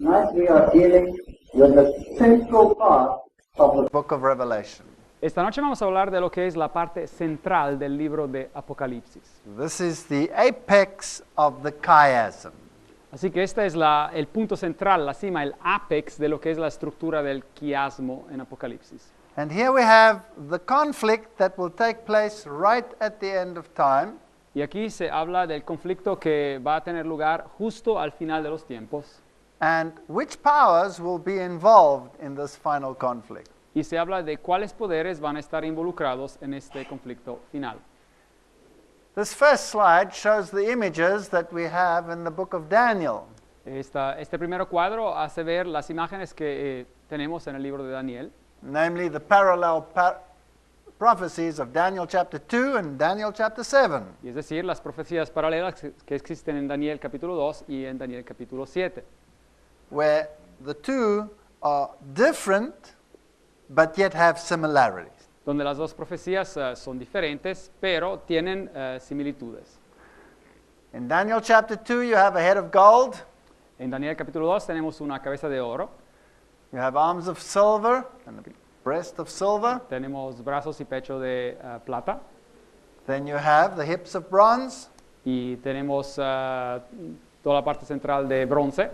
Tonight we are dealing with the central part of the book of Revelation. Esta noche vamos a hablar de lo que es la parte central del libro de Apocalipsis. This is the apex of the chiasm. Así que este es el punto central, la cima, el apex de lo que es la estructura del quiasmo en Apocalipsis. And here we have the conflict that will take place right at the end of time. Y aquí se habla del conflicto que va a tener lugar justo al final de los tiempos. And which powers will be involved in this final conflict. Y se habla de cuáles poderes van a estar involucrados en este conflicto final. This first slide shows the images that we have in the book of Daniel. Este primer cuadro hace ver las imágenes que tenemos en el libro de Daniel. Namely the parallel prophecies of Daniel chapter 2 and Daniel chapter 7. Y es decir, las profecías paralelas que existen en Daniel capítulo 2 y en Daniel capítulo 7. Where the two are different but yet have similarities. Donde las dos profecías son diferentes, pero tienen similitudes. In Daniel chapter 2 you have a head of gold. En Daniel capítulo 2 tenemos una cabeza de oro. You have arms of silver and a breast of silver. Tenemos brazos y pecho de plata. Then you have the hips of bronze. Y tenemos toda la parte central de bronce.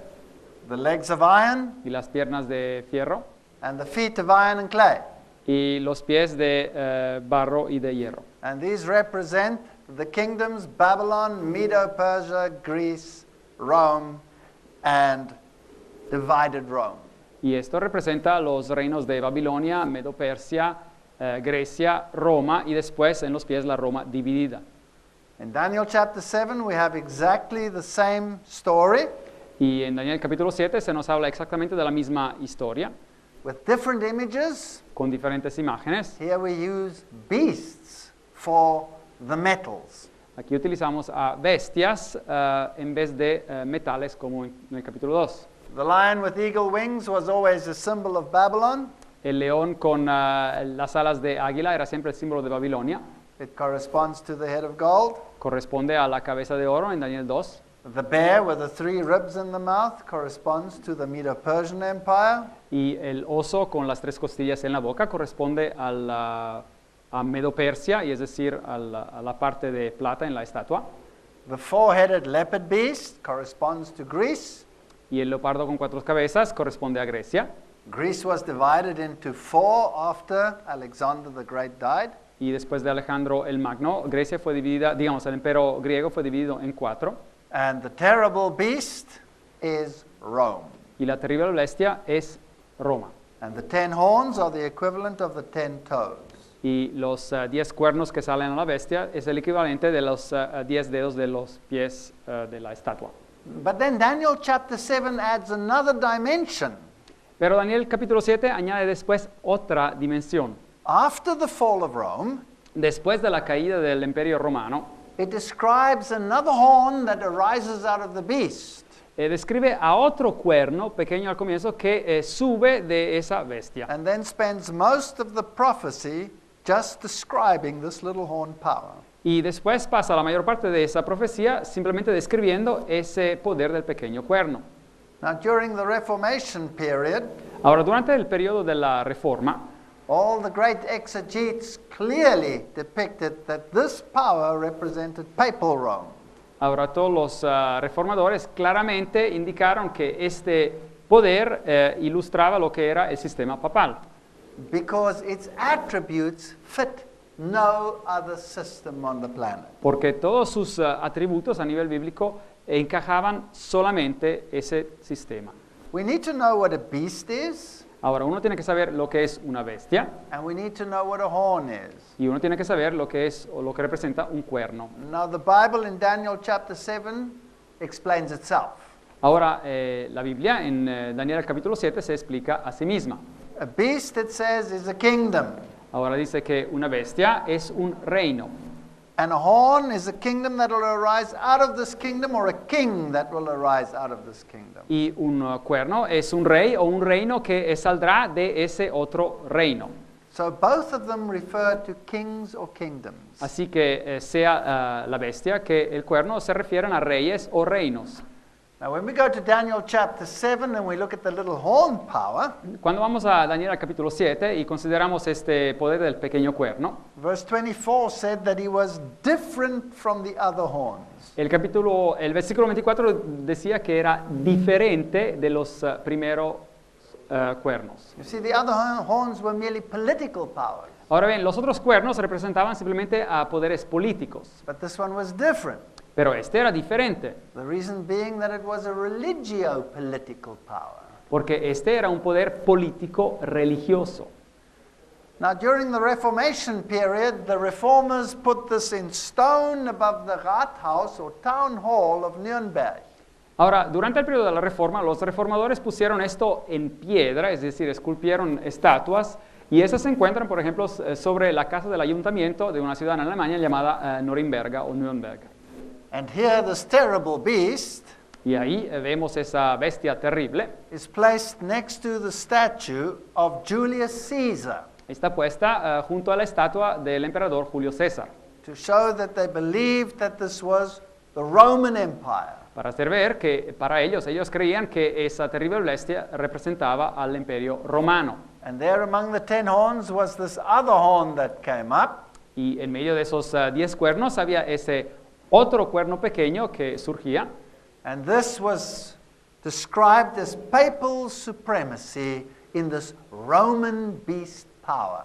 The legs of iron. Y las piernas de fierro. And the feet of iron and clay. Y los pies de barro y de hierro. And these represent the kingdoms Babylon, Medo-Persia, Greece, Rome, and divided Rome. Y esto representa los reinos de Babilonia, Medo-Persia, Grecia, Roma y después en los pies la Roma dividida. In Daniel chapter 7 we have exactly the same story. Y en Daniel capítulo 7 se nos habla exactamente de la misma historia. With different images. Con diferentes imágenes. Here we use beasts for the metals. Aquí utilizamos a bestias en vez de metales como en el capítulo 2. The lion with eagle wings was always a symbol of Babylon. El león con las alas de águila era siempre el símbolo de Babilonia. It corresponds to the head of gold. Corresponde a la cabeza de oro en Daniel 2. The bear with the 3 ribs in the mouth corresponds to the Medo-Persian Empire. Y el oso con las 3 costillas en la boca corresponde a Medo-Persia, y es decir, a la parte de plata en la estatua. The 4-headed leopard beast corresponds to Greece. Y el leopardo con 4 cabezas corresponde a Grecia. Greece was divided into 4 after Alexander the Great died. Y después de Alejandro el Magno, Grecia fue dividida, digamos, el imperio griego fue dividido en 4. And the terrible beast is Rome. Y la terrible bestia es Roma. And the 10 horns are the equivalent of the 10 toes. Y los 10 cuernos que salen a la bestia es el equivalente de los 10 dedos de los pies de la estatua. But then Daniel chapter 7 adds another dimension. Pero Daniel capítulo 7 añade después otra dimensión. After the fall of Rome, después de la caída del imperio romano, it describes another horn that arises out of the beast. Describe a otro cuerno pequeño al comienzo que sube de esa bestia. And then spends most of the prophecy just describing this little horn power. Y después pasa la mayor parte de esa profecía simplemente describiendo ese poder del pequeño cuerno. Now, during the Reformation period, ahora durante el periodo de la Reforma, all the great exegetes clearly depicted that this power represented papal Rome. Ahora todos los reformadores claramente indicaron que este poder ilustraba lo que era el sistema papal. Because its attributes fit no other system on the planet. Porque todos sus atributos a nivel bíblico encajaban solamente ese sistema. We need to know what a beast is. Ahora uno tiene que saber lo que es una bestia. And we need to know what a horn is. Y uno tiene que saber lo que es o lo que representa un cuerno. Now the Bible in Daniel chapter 7 explains itself. Ahora la Biblia en Daniel capítulo 7 se explica a sí misma. A beast, it says, is a kingdom. Ahora dice que una bestia es un reino. And a horn is a kingdom that will arise out of this kingdom, or a king that will arise out of this kingdom. Y un cuerno es un rey o un reino que saldrá de ese otro reino. So both of them refer to kings or kingdoms. Así que sea la bestia que el cuerno se refieren a reyes o reinos. Now, when we go to Daniel chapter 7 and we look at the little horn power, Cuando vamos a Daniel al capítulo 7 y consideramos este poder del pequeño cuerno, verse 24 said that he was different from the other horns. el versículo 24 decía que era diferente de los primeros cuernos. You see, the other horns were merely political powers, Ahora bien, los otros cuernos representaban simplemente a poderes políticos, but this one was different. pero este era diferente, The reason being that it was a religio-political power. porque este era un poder político religioso. Now, during the Reformation period, the reformers put this in stone above the Rathaus or town hall of Nuremberg. Ahora, durante el periodo de la Reforma, los reformadores pusieron esto en piedra, es decir, esculpieron estatuas, y esas se encuentran, por ejemplo, sobre la casa del ayuntamiento de una ciudad en Alemania llamada Norimberga o Nuremberg. And here this terrible beast Y ahí vemos esa bestia terrible. is placed next to the statue of Julius Caesar Está puesta junto a la estatua del emperador Julio César, to show that they believed that this was the Roman Empire. para hacer ver que para ellos creían que esa terrible bestia representaba al imperio romano. And there among the 10 horns was this other horn that came up, Y en medio de esos 10 cuernos había ese otro cuerno pequeño que surgía, and this was described as papal supremacy in this Roman beast power.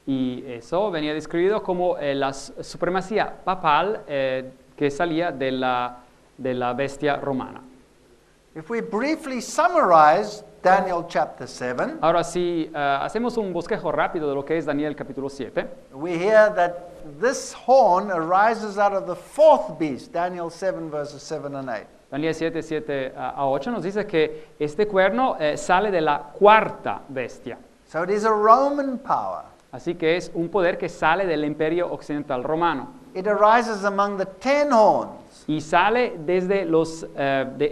y eso venía descrito como la supremacía papal que salía de la bestia romana. If we briefly summarize Daniel chapter 7, Ahora, si hacemos un bosquejo rápido de lo que es Daniel capítulo 7, we hear that this horn arises out of the fourth beast, Daniel 7 verses 7 and 8. Daniel 7, 7 a 8 nos dice que este cuerno sale de la cuarta bestia. So it is a Roman power. Así que es un poder que sale del imperio occidental romano. It arises among the 10 horns. Y sale desde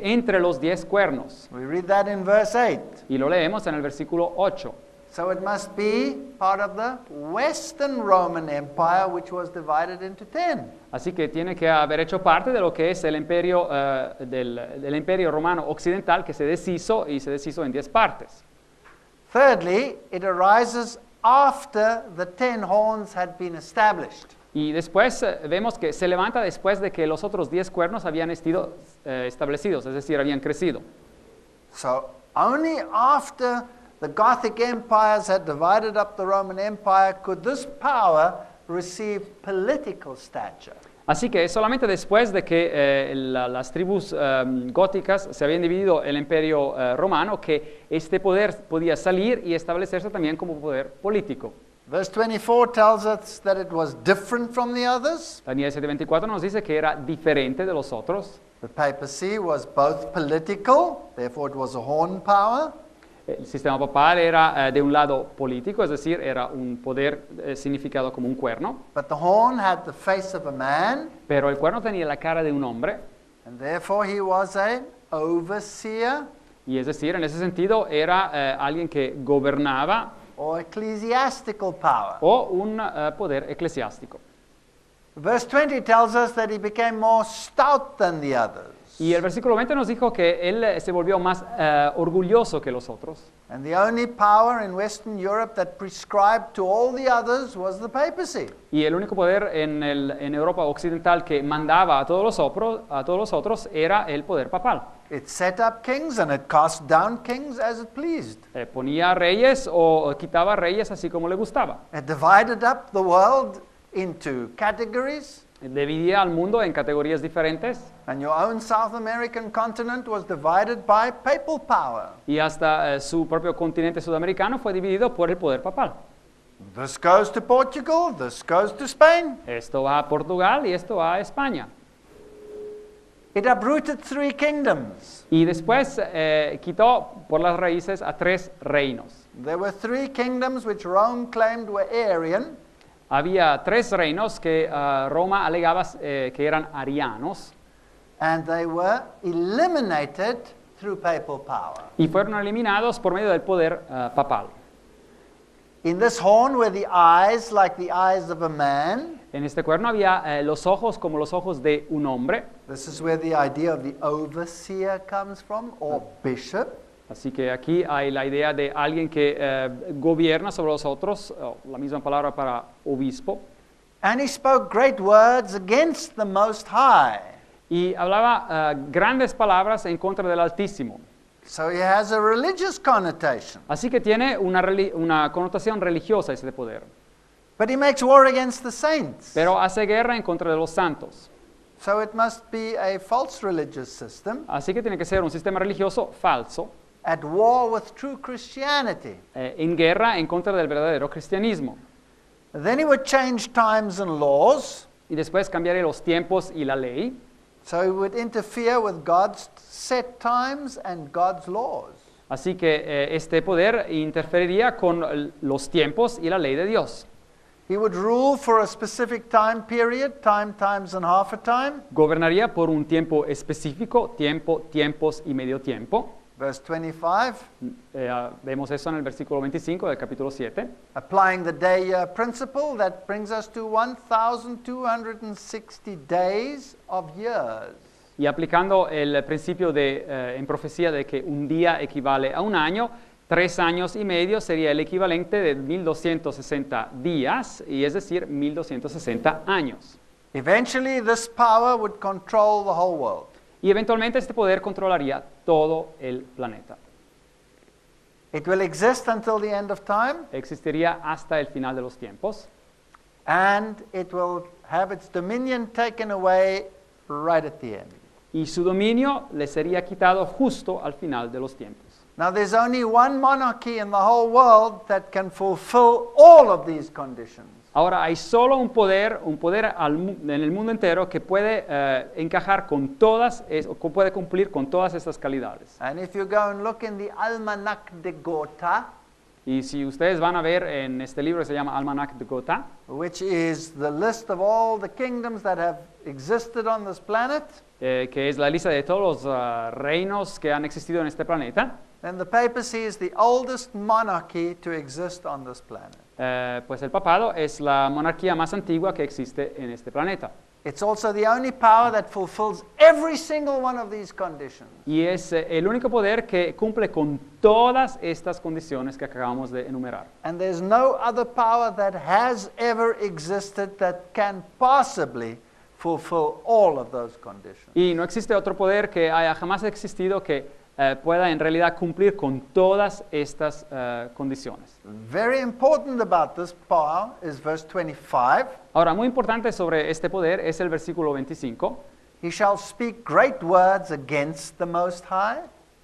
entre los 10 cuernos. We read that in verse 8. Y lo leemos en el versículo 8. So it must be part of the Western Roman Empire, which was divided into 10. Así que tiene que haber hecho parte de lo que es el imperio del imperio romano occidental que se deshizo en 10 partes. Thirdly, it arises after the 10 horns had been established. Y después vemos que se levanta después de que los otros 10 cuernos habían sido establecidos, es decir, habían crecido. So only after the Gothic empires had divided up the Roman Empire could this power receive political stature. Así que solamente después de que las tribus góticas se habían dividido el imperio romano que este poder podía salir y establecerse también como poder político. Verse 24 tells us that it was different from the others. Daniel 7:24 nos dice que era diferente de los otros. The papacy was both political, therefore it was a horn power, El sistema papal era de un lado político, es decir, era un poder significado como un cuerno, but the horn had the face of a man, pero el cuerno tenía la cara de un hombre, and therefore he was an overseer y es decir, en ese sentido era alguien que gobernaba or ecclesiastical power. o un poder eclesiástico. Verse 20 tells us that he became more stout than the others. Y el versículo 20 nos dijo que él se volvió más orgulloso que los otros. And the only power in Western Europe that prescribed to all the others was the papacy. Y el único poder en Europa occidental que mandaba a todos los otros era el poder papal. It set up kings and it cast down kings as it pleased. Ponía reyes o quitaba reyes así como le gustaba. It divided up the world into categories. Dividía al mundo en categorías diferentes. And your own South American continent was divided by papal power. Y hasta su propio continente sudamericano fue dividido por el poder papal. This goes to Portugal, this goes to Spain. Esto va a Portugal y esto va a España. It uprooted 3 kingdoms. Y después quitó por las raíces a 3 reinos. There were 3 kingdoms which Rome claimed were Arian. Había 3 reinos que Roma alegaba que eran arianos. And they were eliminated through papal power. Y fueron eliminados por medio del poder papal. In this horn were the eyes like the eyes of a man. En este cuerno había los ojos como los ojos de un hombre. This is where the idea of the overseer comes from, or bishop. Así que aquí hay la idea de alguien que gobierna sobre los otros, la misma palabra para obispo. And he spoke great words against the Most High. Y hablaba grandes palabras en contra del Altísimo. So he has a religious connotation. Así que tiene una connotación religiosa ese poder. But he makes war against the saints. Pero hace guerra en contra de los santos. So it must be a false religious system, Así que tiene que ser un sistema religioso falso, at war with true Christianity. en guerra en contra del verdadero cristianismo. Then he would change times and laws, Y después cambiaría los tiempos y la ley. so he would interfere with God's set times and God's laws. Así que este poder interferiría con los tiempos y la ley de Dios. He would rule for a specific time period, times, and half a time. Gobernaría por un tiempo específico, tiempos y medio tiempo. Verse 25, Vemos eso en el versículo 25 del capítulo 7. applying the day-year principle, that brings us to 1,260 days of years. Y aplicando el principio en profecía de que un día equivale a un año, 3 años y medio sería el equivalente de 1260 días, y es decir, 1260 años. Eventually, this power would control the whole world. Y eventualmente este poder controlaría todo el planeta. It will exist until the end of time, Existiría hasta el final de los tiempos, and it will have its dominion taken away right at the end. y su dominio le sería quitado justo al final de los tiempos. Now, there's only one monarchy in the whole world that can fulfill all of these conditions. Ahora hay solo un poder en el mundo entero que puede encajar con puede cumplir con todas estas calidades. And if you go and look in the Almanac de Gotha, Y si ustedes van a ver en este libro que se llama Almanac de Gotha, which is the list of all the kingdoms that have existed on this planet, que es la lista de todos los reinos que han existido en este planeta, then the papacy is the oldest monarchy to exist on this planet. pues el papado es la monarquía más antigua que existe en este planeta. It's also the only power that fulfills every single one of these conditions. Y es el único poder que cumple con todas estas condiciones que acabamos de enumerar. And there's no other power that has ever existed that can possibly fulfill all of those conditions. Y no existe otro poder que haya jamás existido que pueda en realidad cumplir con todas estas condiciones. Very important about this power is verse 25. Ahora, muy importante sobre este poder es el versículo 25. He shall speak great words against the Most High,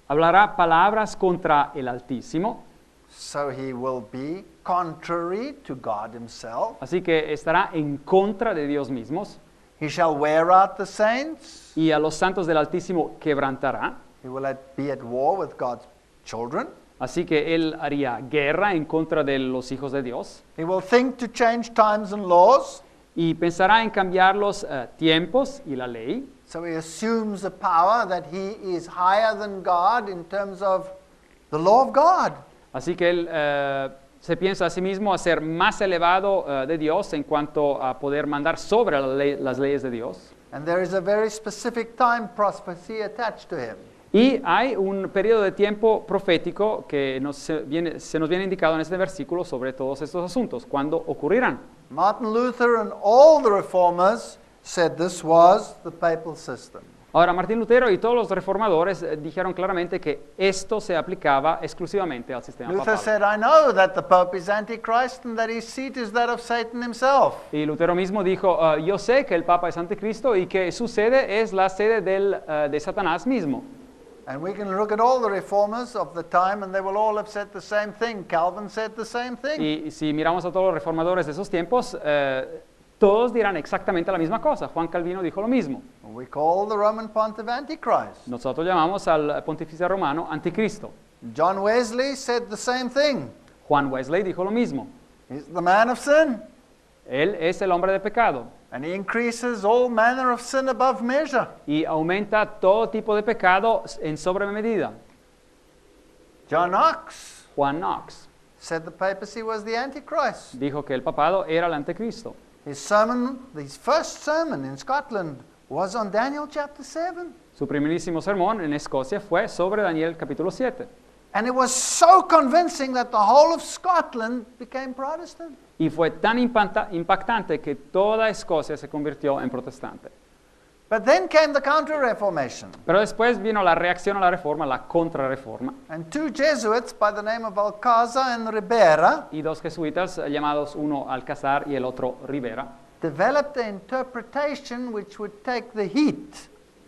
Hablará palabras contra el Altísimo, so he will be contrary to God himself. así que estará en contra de Dios mismos, He shall wear out the saints. y a los santos del Altísimo quebrantará. He will be at war with God's children. Así que él haría guerra en contra de los hijos de Dios He will think to change times and laws. y pensará en cambiar los tiempos y la ley. So he assumes a power that he is higher than God in terms of the law of God. Así que él se piensa a sí mismo a ser más elevado de Dios en cuanto a poder mandar sobre las leyes de Dios. And there is a very specific time prophecy attached to him. Y hay un periodo de tiempo profético que se nos viene indicado en este versículo sobre todos estos asuntos, cuándo ocurrirán. Martin Luther and all the reformers said this was the papal system. Ahora, Martín Lutero y todos los reformadores dijeron claramente que esto se aplicaba exclusivamente al sistema Luther papal. said, I know that the Pope is Antichrist and that his seat is that of Satan himself. Y Lutero mismo dijo, yo sé que el Papa es anticristo y que su sede es la sede de Satanás mismo. And we can look at all the reformers of the time and they will all have said the same thing. Calvin said the same thing. Y si miramos a todos los reformadores de esos tiempos, todos dirán exactamente la misma cosa. Juan Calvino dijo lo mismo. We call the Roman Pontiff Antichrist. Nosotros llamamos al pontífice romano anticristo. John Wesley said the same thing. Juan Wesley dijo lo mismo. He's the man of sin. Él es el hombre de pecado And he increases all manner of sin above measure. y aumenta todo tipo de pecado en sobremedida. John Knox Juan Knox said the papacy was the Antichrist. dijo que el papado era el anticristo. His first sermon in Scotland was on Daniel chapter 7. Su primerísimo sermón en Escocia fue sobre Daniel capítulo 7. And it was so convincing that the whole of Scotland became Protestant. Y fue tan impactante que toda Escocia se convirtió en protestante. But then came the Counter-Reformation. Pero después vino la reacción a la reforma, la contrarreforma. And two Jesuits by the name of Alcázar and Ribera Y dos jesuitas llamados uno Alcázar y el otro Rivera developed an interpretation which would take the heat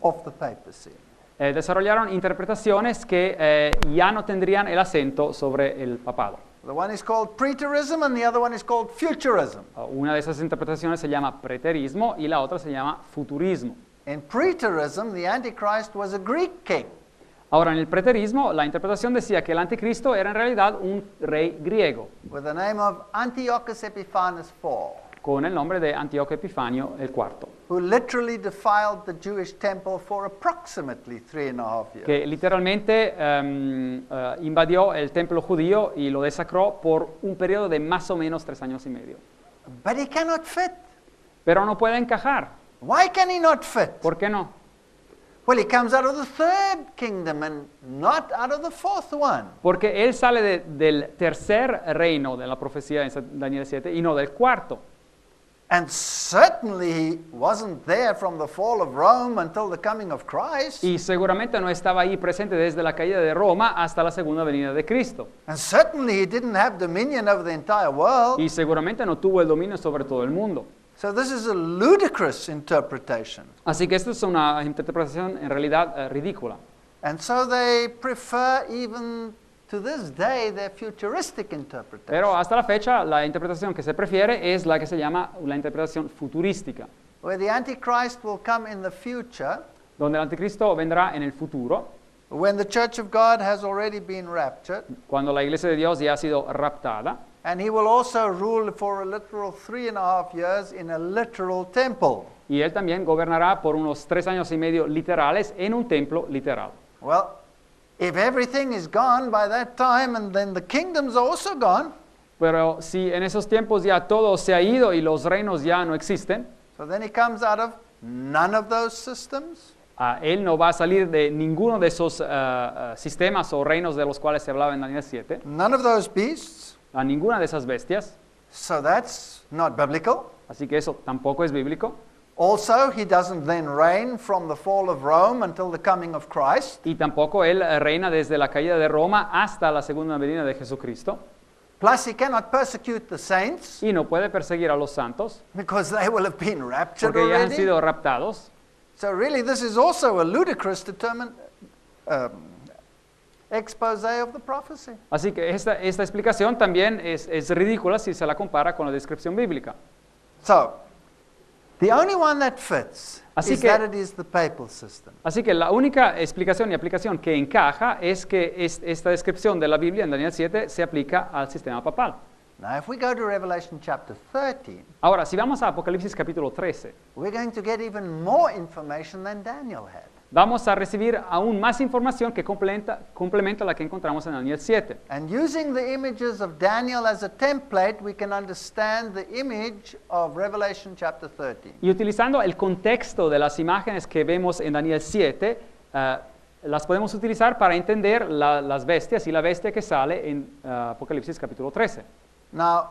off the papacy. desarrollaron interpretaciones que ya no tendrían el acento sobre el papado. The one is called preterism and the other one is called futurism. Una de esas interpretaciones se llama preterismo y la otra se llama futurismo. In preterism, the Antichrist was a Greek king. Ahora, en el preterismo, la interpretación decía que el anticristo era en realidad un rey griego, With the name of Antiochus Epiphanes IV, con el nombre de Antíoco Epifanio IV, who literally defiled the Jewish temple for approximately 3.5 years. que literalmente invadió el templo judío y lo desacró por un periodo de más o menos 3 años y medio. But he cannot fit. Pero no puede encajar. Why can he not fit? ¿Por qué no? Well, he comes out of the third kingdom and not out of the fourth one. Porque él sale del tercer reino de la profecía en Daniel 7 y no del cuarto. And certainly he wasn't there from the fall of Rome until the coming of Christ. Y seguramente no estaba ahí presente desde la caída de Roma hasta la segunda venida de Cristo. And certainly he didn't have dominion over the entire world. Y seguramente no tuvo el dominio sobre todo el mundo. So this is a ludicrous interpretation. Así que esta es una interpretación en realidad ridícula. And so they prefer even to this day their futuristic interpretation. Pero hasta la fecha la interpretación que se prefiere es la que se llama la interpretación futurística, Where the Antichrist will come in the future donde el anticristo vendrá en el futuro, when the Church of God has already been raptured. cuando la iglesia de Dios ya ha sido raptada, And he will also rule for a literal 3.5 years in a literal temple. y él también gobernará por unos 3 años y medio literales en un templo literal. Well, if everything is gone by that time and then the kingdoms are also gone, Pero si en esos tiempos ya todo se ha ido y los reinos ya no existen, so then he comes out of none of those systems. él no va a salir de ninguno de esos sistemas o reinos de los cuales se hablaba en Daniel 7, None of those beasts. a ninguna de esas bestias, So that's not biblical. así que eso tampoco es bíblico. Also, he doesn't then reign from the fall of Rome until the coming of Christ. Y tampoco él reina desde la caída de Roma hasta la segunda venida de Jesucristo. Plus, he cannot persecute the saints Y no puede perseguir a los santos because they will have been raptured porque ya han already. sido raptados. So really, this is also a ludicrous expose of the prophecy. Así que esta explicación también es ridícula si se la compara con la descripción bíblica. So, the only one that fits Así is que- that it is the papal system. Así que la única explicación y aplicación que encaja es que esta descripción de la Biblia en Daniel 7 se aplica al sistema papal. Now, if we go to Revelation chapter 13, Ahora, si vamos a Apocalipsis capítulo 13, we're going to get even more information than Daniel had. vamos a recibir aún más información que complementa la que encontramos en Daniel 7. And using the images of Daniel as a template, we can understand the image of Revelation chapter 13. Y utilizando el contexto de las imágenes que vemos en Daniel 7, las podemos utilizar para entender las bestias y la bestia que sale en Apocalipsis capítulo 13. Now,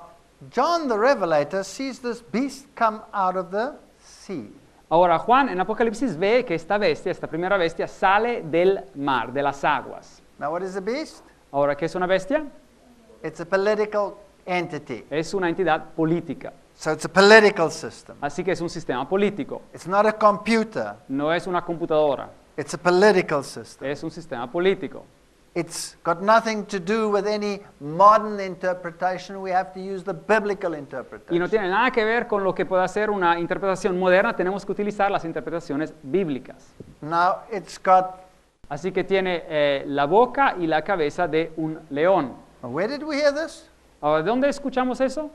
John the Revelator sees this beast come out of the sea. Ahora, Juan en Apocalipsis ve que esta bestia, esta primera bestia, sale del mar, de las aguas. Now, what is a beast? Ahora, ¿qué es una bestia? It's a political entity. Es una entidad política. So it's a political system. Así que es un sistema político. It's not a computer. No es una computadora. It's a political system. Es un sistema político. It's got nothing to do with any modern interpretation. We have to use the biblical Y no interpretation. tiene nada que ver con lo que pueda ser una interpretación moderna. Tenemos que utilizar las interpretaciones bíblicas. Now, it's got, Así que tiene la boca y la cabeza de un león. where did we hear this? Ahora, ¿dónde escuchamos eso?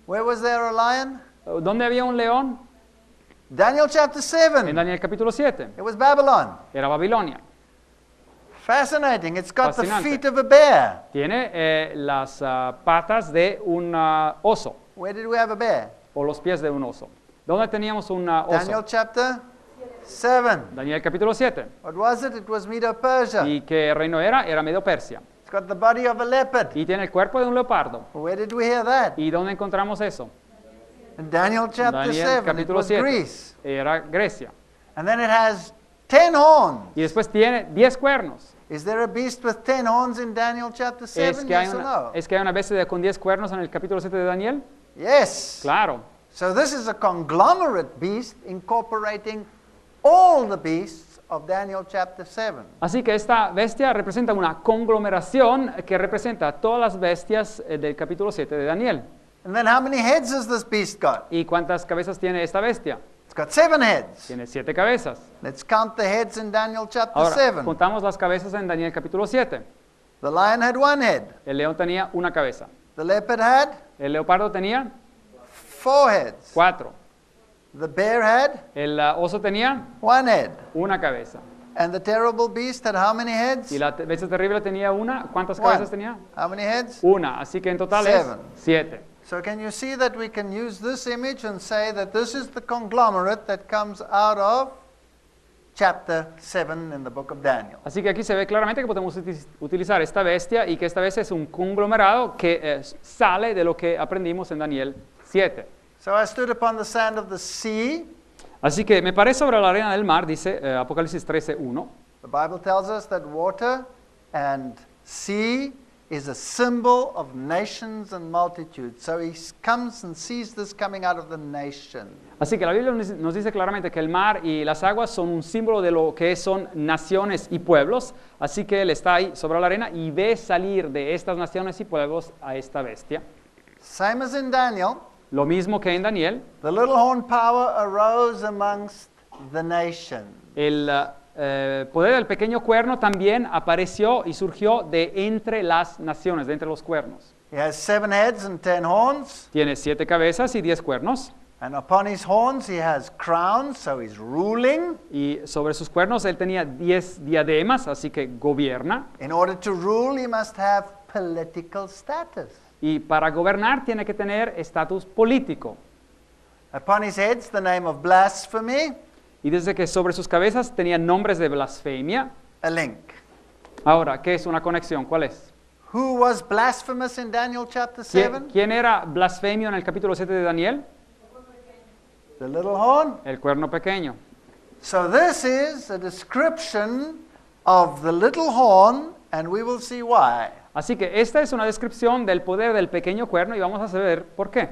Where was there a lion? ¿Dónde había un león? Daniel chapter En 7. Daniel capítulo 7. It was Babylon. Era Babilonia. Fascinating. It's got the Fascinante. feet of a bear. Tiene las patas de un oso. Where did we have a bear? o los pies de un oso. ¿Dónde teníamos un oso? Daniel chapter 7. Daniel capítulo 7. What was it? It was Medo-Persia. ¿Y qué reino era? Era Medo-Persia. It's got the body of a leopard. Y tiene el cuerpo de un leopardo. Where did we hear that? ¿Y dónde encontramos eso? In Daniel chapter Daniel 7. It capítulo was 7. Greece. Era Grecia. And then it has 10 horns. Y después tiene 10 cuernos. Is there a beast with 10 horns in Daniel chapter 7? ¿Es que hay Yes or no? una bestia con 10 cuernos en el capítulo 7 de Daniel? Yes. Claro. So this is a conglomerate beast incorporating all the beasts of Daniel chapter 7. Así que esta bestia representa una conglomeración que representa todas las bestias del capítulo 7 de Daniel. And then how many heads has this beast got? ¿Y cuántas cabezas tiene esta bestia? It's got 7 heads. Tiene 7 cabezas. Let's count the heads in Daniel chapter Ahora, 7. contamos las cabezas en Daniel capítulo 7. The lion had 1 head. El león tenía una cabeza. The leopard had El leopardo tenía 4 heads. 4. The bear had El oso tenía 1 head. una cabeza. And the terrible beast had how many heads? Y la bestia terrible tenía una. ¿Cuántas One. cabezas tenía? How many heads? Una. Así que en total es 7. So can you see that we can use this image and say that this is the conglomerate that comes out of chapter 7 in the book of Daniel? Así que aquí se ve claramente que podemos utilizar esta bestia y que esta bestia es un conglomerado que sale de lo que aprendimos en Daniel 7. So I stood upon the sand of the sea. Así que me paré sobre la arena del mar, dice Apocalipsis 13:1. The Bible tells us that water and sea is a symbol of nations and multitudes. So he comes and sees this coming out of the nation. Así que la Biblia nos dice claramente que el mar y las aguas son un símbolo de lo que son naciones y pueblos. Así que él está ahí sobre la arena y ve salir de estas naciones y pueblos a esta bestia. Same as in Daniel. Lo mismo que en Daniel, The little horn power arose amongst the nations. el poder del pequeño cuerno también apareció y surgió de entre las naciones, de entre los cuernos. He has 7 heads and 10 horns. Tiene 7 cabezas y 10 cuernos. And upon his horns he has crowns, so he's ruling. Y sobre sus cuernos él tenía 10 diademas, así que gobierna. In order to rule, he must have political status. Y para gobernar tiene que tener estatus político. Upon his heads, the name of blasphemy, Y desde que sobre sus cabezas tenía nombres de blasfemia. a link. Ahora, ¿qué es una conexión? ¿Cuál es? Who was blasphemous in Daniel chapter 7? ¿Quién era blasfemio en el capítulo 7 de Daniel? The little horn. El cuerno pequeño. So this is a description of the little horn, and we will see why. Así que esta es una descripción del poder del pequeño cuerno y vamos a saber por qué.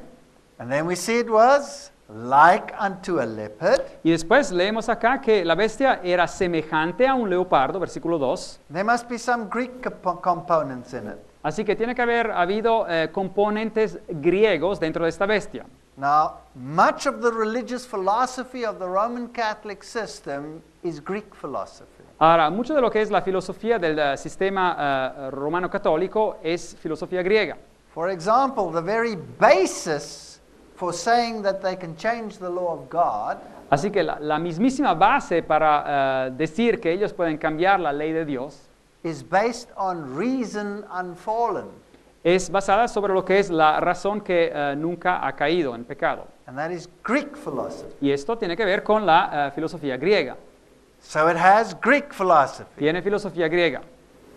And then we see it was like unto a leopard. Y después leemos acá que la bestia era semejante a un leopardo, versículo 2. There must be some Greek components in it. Así que tiene que haber habido componentes griegos dentro de esta bestia. Now, much of the religious philosophy of the Roman Catholic system is Greek philosophy. Ahora, mucho de lo que es la filosofía del sistema romano católico es filosofía griega. For example, the very basis for saying that they can change the law of God Así que la mismísima base para decir que ellos pueden cambiar la ley de Dios is based on reason unfallen. es basada sobre lo que es la razón que nunca ha caído en pecado. And that is Greek philosophy. Y esto tiene que ver con la filosofía griega. So it has Greek philosophy. Tiene filosofía griega.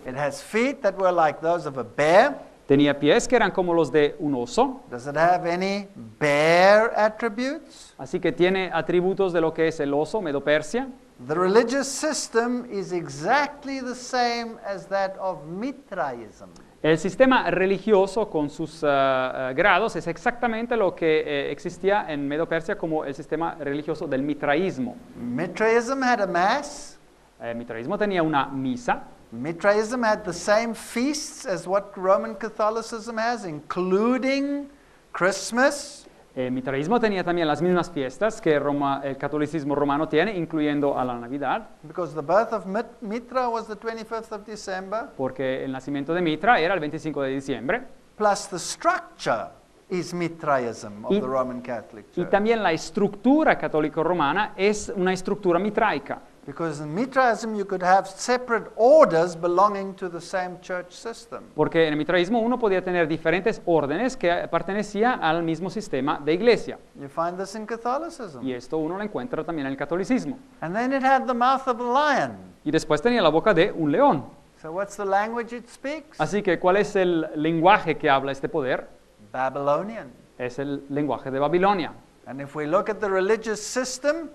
It has feet that were like those of a bear. Tenía pies que eran como los de un oso. Does it have any bear attributes? Así que tiene atributos de lo que es el oso, Medo-Persia. The religious system is exactly the same as that of Mithraism. El sistema religioso con sus grados es exactamente lo que existía en Medo-Persia como el sistema religioso del mitraísmo. Mithraism had a mass. El mitraísmo tenía una misa. Mithraism had the same feasts as what Roman Catholicism has, including Christmas. El mitraísmo tenía también las mismas fiestas que el catolicismo romano tiene, incluyendo a la Navidad, Because the birth of Mithra was the 25th of December, porque el nacimiento de Mitra era el 25 de diciembre. plus the structure is Mithraism of Y- the Roman Catholic Y Church. también la estructura católico-romana es una estructura mitraica. Because in Mitraism you could have separate orders belonging to the same church system. Porque en el mitraísmo uno podía tener diferentes órdenes que pertenecían al mismo sistema de iglesia. You find this in Catholicism. Y esto uno lo encuentra también en el catolicismo. And then it had the mouth of a lion. Y después tenía la boca de un león. So what's the language it speaks? Así que, ¿cuál es el lenguaje que habla este poder? Babylonian. Es el lenguaje de Babilonia. And if we look at the religious system,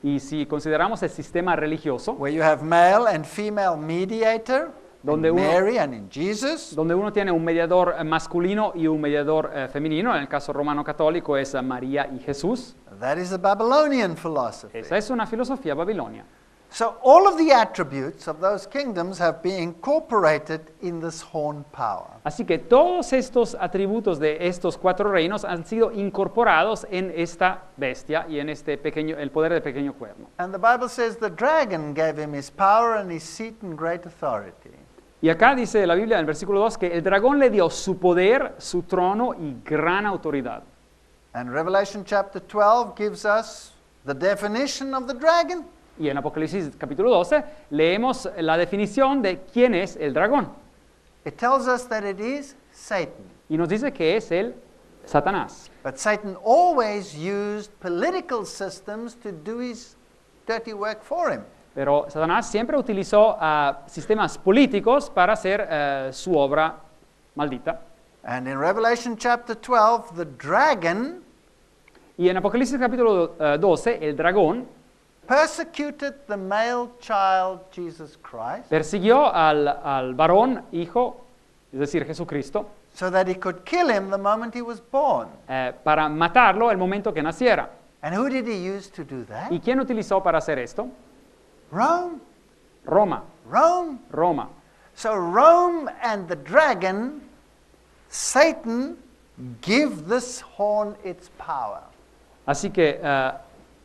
Y si consideramos el sistema religioso, where you have male and female mediator, Donde in uno- Mary and in Jesus, donde uno tiene un mediador masculino y un mediador femenino, en el caso romano católico es María y Jesús, that is a Babylonian philosophy. esa es una filosofía babilonia. So all of the attributes of those kingdoms have been incorporated in this horn power. Así que todos estos atributos de estos 4 reinos han sido incorporados en esta bestia y en este pequeño, el poder del pequeño cuerno. And the Bible says the dragon gave him his power and his seat and great authority. Y acá dice la Biblia en el versículo 2 que el dragón le dio su poder, su trono y gran autoridad. And Revelation chapter 12 gives us the definition of the dragon. Y en Apocalipsis capítulo 12 leemos la definición de quién es el dragón. It tells us that it is Satan. Y nos dice que es el Satanás. But Satan always used political systems to do his dirty work for him. Pero Satanás siempre utilizó sistemas políticos para hacer su obra maldita. And in Revelation chapter 12, the dragon Y en Apocalipsis capítulo 12, el dragón persecuted the male child Jesus Christ persiguió al varón, hijo, es decir, Jesucristo, so that he could kill him the moment he was born. para matarlo el momento que naciera. And who did he use to do that? ¿Y quién utilizó para hacer esto? Rome. Roma. Rome. Roma. So Rome and the dragon, Satan, give this horn its power. Así que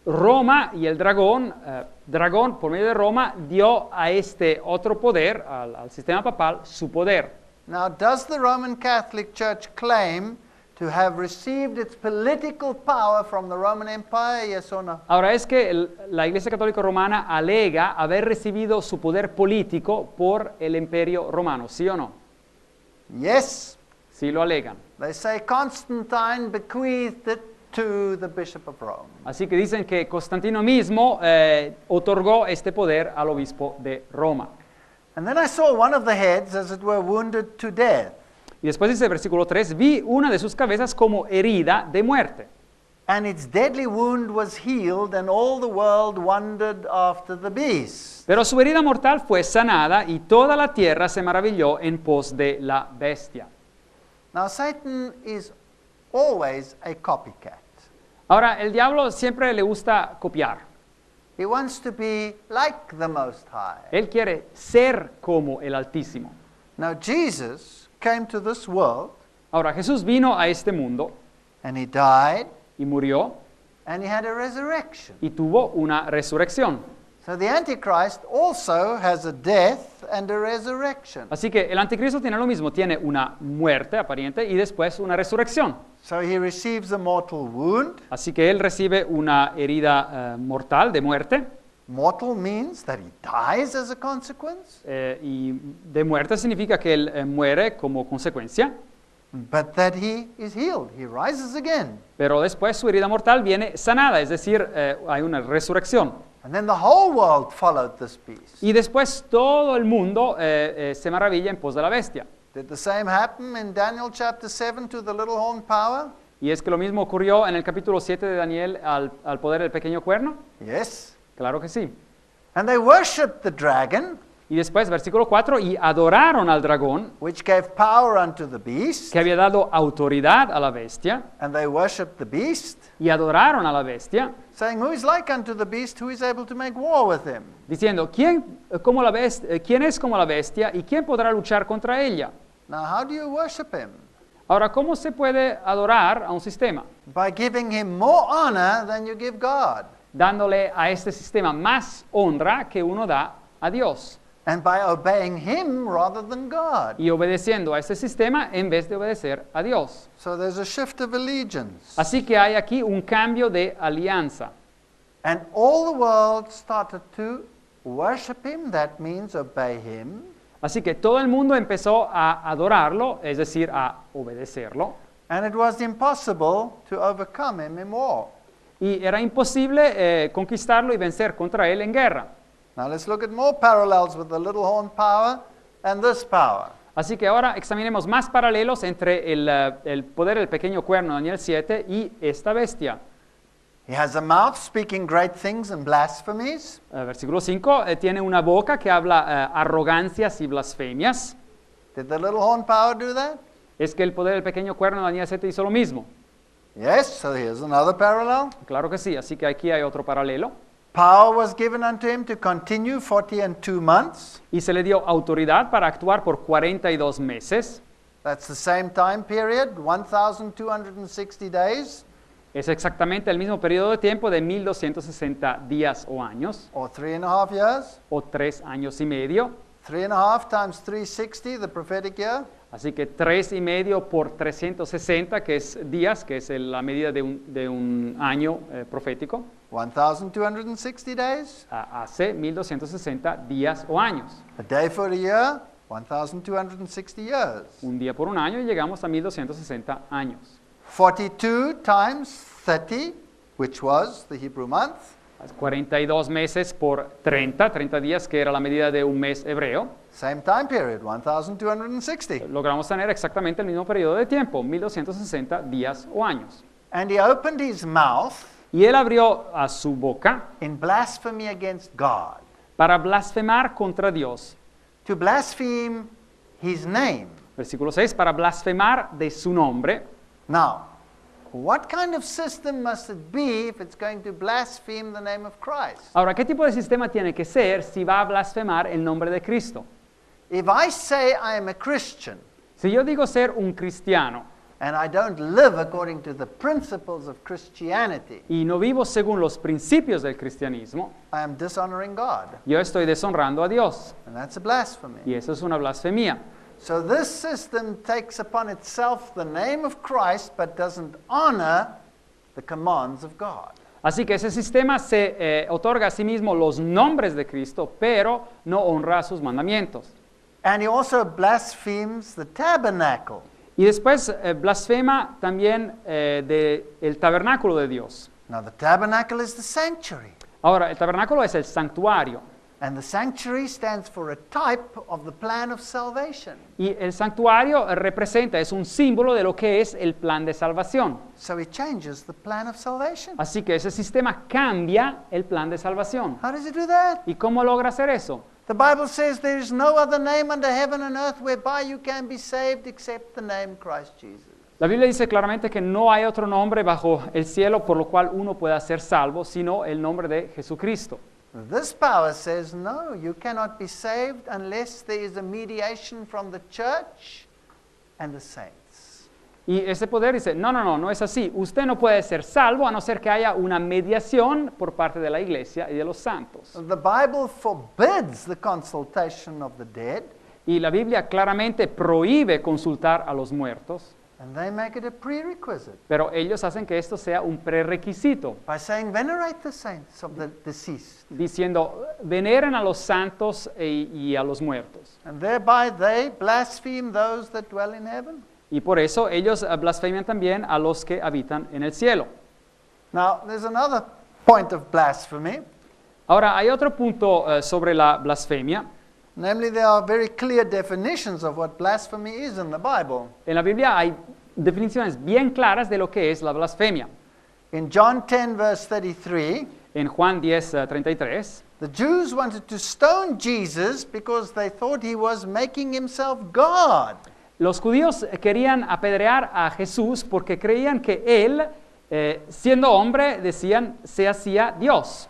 Roma y el dragón, por medio de Roma, dio a este otro poder, al sistema papal, su poder. Now, does the Roman Catholic Church claim to have received its political power from the Roman Empire, yes or no? Ahora, es que la Iglesia Católica Romana alega haber recibido su poder político por el Imperio Romano, ¿sí o no? Yes. Sí lo alegan. They say Constantine bequeathed it to the Bishop of Rome. Así que dicen que Constantino mismo otorgó este poder al obispo de Roma. And then I saw one of the heads, as it were, wounded to death. Y después dice el versículo 3, vi una de sus cabezas como herida de muerte. And its deadly wound was healed, and all the world wondered after the beast. Pero su herida mortal fue sanada y toda la tierra se maravilló en pos de la bestia. Now, Satan is always a copycat. Ahora, el diablo siempre le gusta copiar. He wants to be like the Most High. Él quiere ser como el Altísimo. Now, Jesus came to this world, Ahora, Jesús vino a este mundo and he died, y murió and he had a resurrection. y tuvo una resurrección. So the Antichrist also has a death and a resurrection. Así que el anticristo tiene lo mismo, tiene una muerte aparente y después una resurrección. So he receives a mortal wound. Así que él recibe una herida mortal de muerte. Mortal means that he dies as a consequence, Y de muerte significa que él muere como consecuencia. but that he is healed. He rises again. Pero después su herida mortal viene sanada, es decir, hay una resurrección. And then the whole world followed this beast. Y después todo el mundo se maravilla en pos de la bestia. Did the same happen in Daniel chapter 7 to the little horn power? Y es que lo mismo ocurrió en el capítulo 7 de Daniel al poder del pequeño cuerno. Yes. Claro que sí. And they worshipped the dragon, Y después, versículo 4, y adoraron al dragón, which gave power unto the beast, que había dado autoridad a la bestia, and they worshipped the beast, y adoraron a la bestia, saying, who is like unto the beast, who is able to make war with him? diciendo, ¿quién es como la bestia y quién podrá luchar contra ella? Now, how do you worship him? Ahora, ¿cómo se puede adorar a un sistema? By giving him more honor than you give God, Dándole a este sistema más honra que uno da a Dios. and by obeying him rather than God. Y obedeciendo a este sistema en vez de obedecer a Dios. So there's a shift of allegiance. Así que hay aquí un cambio de alianza. And all the world started to worship him, that means obey him. Así que todo el mundo empezó a adorarlo, es decir, a obedecerlo. And it was impossible to overcome him in war. Y era imposible conquistarlo y vencer contra él en guerra. Now let's look at more parallels with the little horn power and this power. Así que ahora examinemos más paralelos entre el poder del pequeño cuerno, Daniel 7, y esta bestia. He has a mouth speaking great things and blasphemies. Versículo 5, tiene una boca que habla arrogancias y blasfemias. Did the little horn power do that? ¿Es que el poder del pequeño cuerno, Daniel 7, hizo lo mismo? Yes, so here's another parallel. Claro que sí, así que aquí hay otro paralelo. Power was given unto him to continue 42 months. Y se le dio autoridad para actuar por 42 meses. That's the same time period, 1,260 days. Es exactamente el mismo periodo de tiempo de 1260 días o años, Or 3.5 years. o 3 años y medio. 3.5 times 360, the prophetic year. Así que 3 y medio por 360, que es días, que es la medida de un año profético, 1,260 days. hace 1260 días o años. A day for a year, 1,260 years. Un día por un año y llegamos a 1260 años. 42 times 30, which was the Hebrew month. 42 meses por 30 días, que era la medida de un mes hebreo. Same time period, 1,260. Logramos tener exactamente el mismo periodo de tiempo, 1260 días o años. And he opened his mouth Y él abrió a su boca in blasphemy against God, para blasfemar contra Dios. to blaspheme his name. Versículo 6, para blasfemar de su nombre. Now, what kind of system must it be if it's going to blaspheme the name of Christ? Ahora, ¿qué tipo de sistema tiene que ser si va a blasfemar el nombre de Cristo? If I say I am a Christian Si yo digo ser un cristiano and I don't live according to the principles of Christianity, y no vivo según los principios del cristianismo, I am dishonoring God, yo estoy deshonrando a Dios. and that's a blasphemy. Y eso es una blasfemia. So this system takes upon itself the name of Christ but doesn't honor the commands of God. Así que ese sistema se otorga a sí mismo los nombres de Cristo, pero no honra sus mandamientos. And he also blasphemes the tabernacle. Y después blasfema también el tabernáculo de Dios. Now the tabernacle is the sanctuary. Ahora, el tabernáculo es el santuario. And the sanctuary stands for a type of the plan of salvation. Y el santuario es un símbolo de lo que es el plan de salvación. So he changes the plan of salvation. Así que ese sistema cambia el plan de salvación. How does he do that? ¿Y cómo logra hacer eso? The Bible says there is no other name under heaven and earth whereby you can be saved except the name Christ Jesus. La Biblia dice claramente que no hay otro nombre bajo el cielo por lo cual uno pueda ser salvo, sino el nombre de Jesucristo. This power says, no, you cannot be saved unless there is a mediation from the church and the saints. Y ese poder dice, no es así. Usted no puede ser salvo a no ser que haya una mediación por parte de la iglesia y de los santos. The Bible forbids the consultation of the dead, Y la Biblia claramente prohíbe consultar a los muertos, and they make it a prerequisite pero ellos hacen que esto sea un prerequisito, by saying, venerate the saints of the deceased. diciendo, veneren a los santos y a los muertos. And thereby they blaspheme those that dwell in heaven. Y por eso ellos blasfemian también a los que habitan en el cielo. Now, there's another point of blasphemy. Ahora, hay otro punto sobre la blasfemia. Namely, there are very clear definitions of what blasphemy is in the Bible. En la Biblia hay definiciones bien claras de lo que es la blasfemia. In John 10, verse 33, En Juan 10:33, the Jews wanted to stone Jesus because they thought he was making himself God. los judíos querían apedrear a Jesús porque creían que él, siendo hombre, decían, se hacía Dios.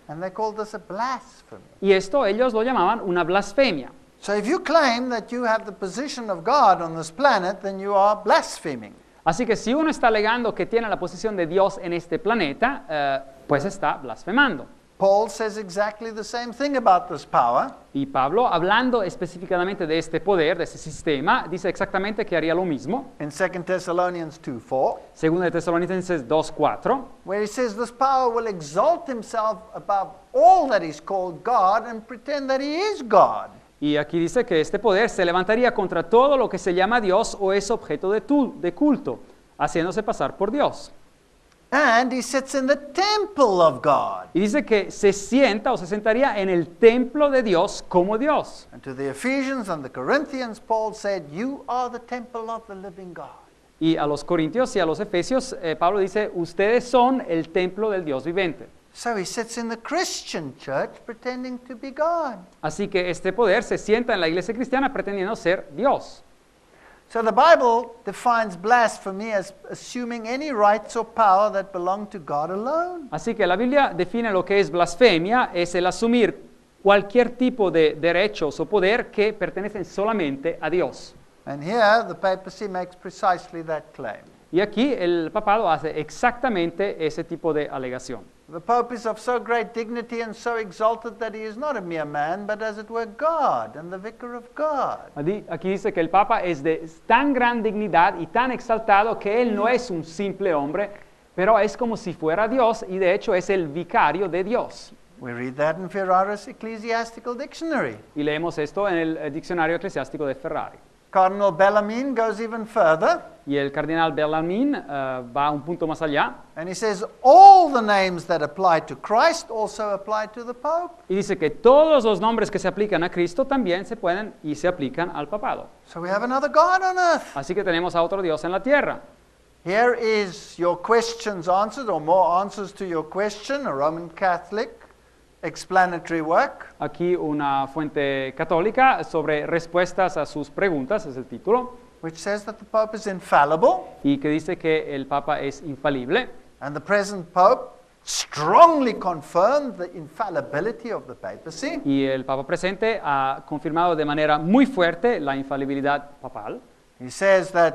And they called this a blasphemy. Y esto ellos lo llamaban una blasfemia. So if you claim that you have the position of God on this planet, then you are blaspheming. Así que si uno está alegando que tiene la posición de Dios en este planeta, pues está blasfemando. Paul says exactly the same thing about this power. Y Pablo, hablando específicamente de este poder, de este sistema, dice exactamente que haría lo mismo. In 2 Thessalonians 2:4, Según de Tesalonicenses 2:4, where he says this power will exalt himself above all that is called God and pretend that he is God. y aquí dice que este poder se levantaría contra todo lo que se llama Dios o es objeto de culto, haciéndose pasar por Dios. And he sits in the temple of God. Y dice que se sienta o se sentaría en el templo de Dios como Dios. And to the Ephesians and the Corinthians, Paul said, you are the temple of the living God. Y a los Corintios y a los Efesios, Pablo dice, ustedes son el templo del Dios vivente. So he sits in the Christian church pretending to be God. Así que este poder se sienta en la iglesia cristiana pretendiendo ser Dios. So the Bible defines blasphemy as assuming any rights or power that belong to God alone. Así que la Biblia define lo que es blasfemia, es el asumir cualquier tipo de derechos o poder que pertenecen solamente a Dios. And here the papacy makes precisely that claim. Y aquí el papado hace exactamente ese tipo de alegación. The Pope is of so great dignity and so exalted that he is not a mere man, but as it were God and the vicar of God. Aquí dice que el Papa es de tan gran dignidad y tan exaltado que él no es un simple hombre, pero es como si fuera Dios y de hecho es el vicario de Dios. We read that in Ferrara's Ecclesiastical Dictionary. Y leemos esto en el diccionario eclesiástico de Ferrari. Cardinal Bellarmine goes even further, Y el cardenal Bellarmine va un punto más allá and he says all the names that apply to Christ also apply to the Pope. y dice que todos los nombres que se aplican a Cristo también se pueden y se aplican al papado. So we have another God on earth. Así que tenemos a otro Dios en la tierra. Here is your questions answered, or more answers to your question, a Roman Catholic explanatory work. Aquí una fuente católica sobre respuestas a sus preguntas, es el título, Which says that the Pope is infallible, y que dice que el Papa es infalible. and the present Pope strongly confirmed the infallibility of the papacy. Y el Papa presente ha confirmado de manera muy fuerte la infalibilidad papal. He says that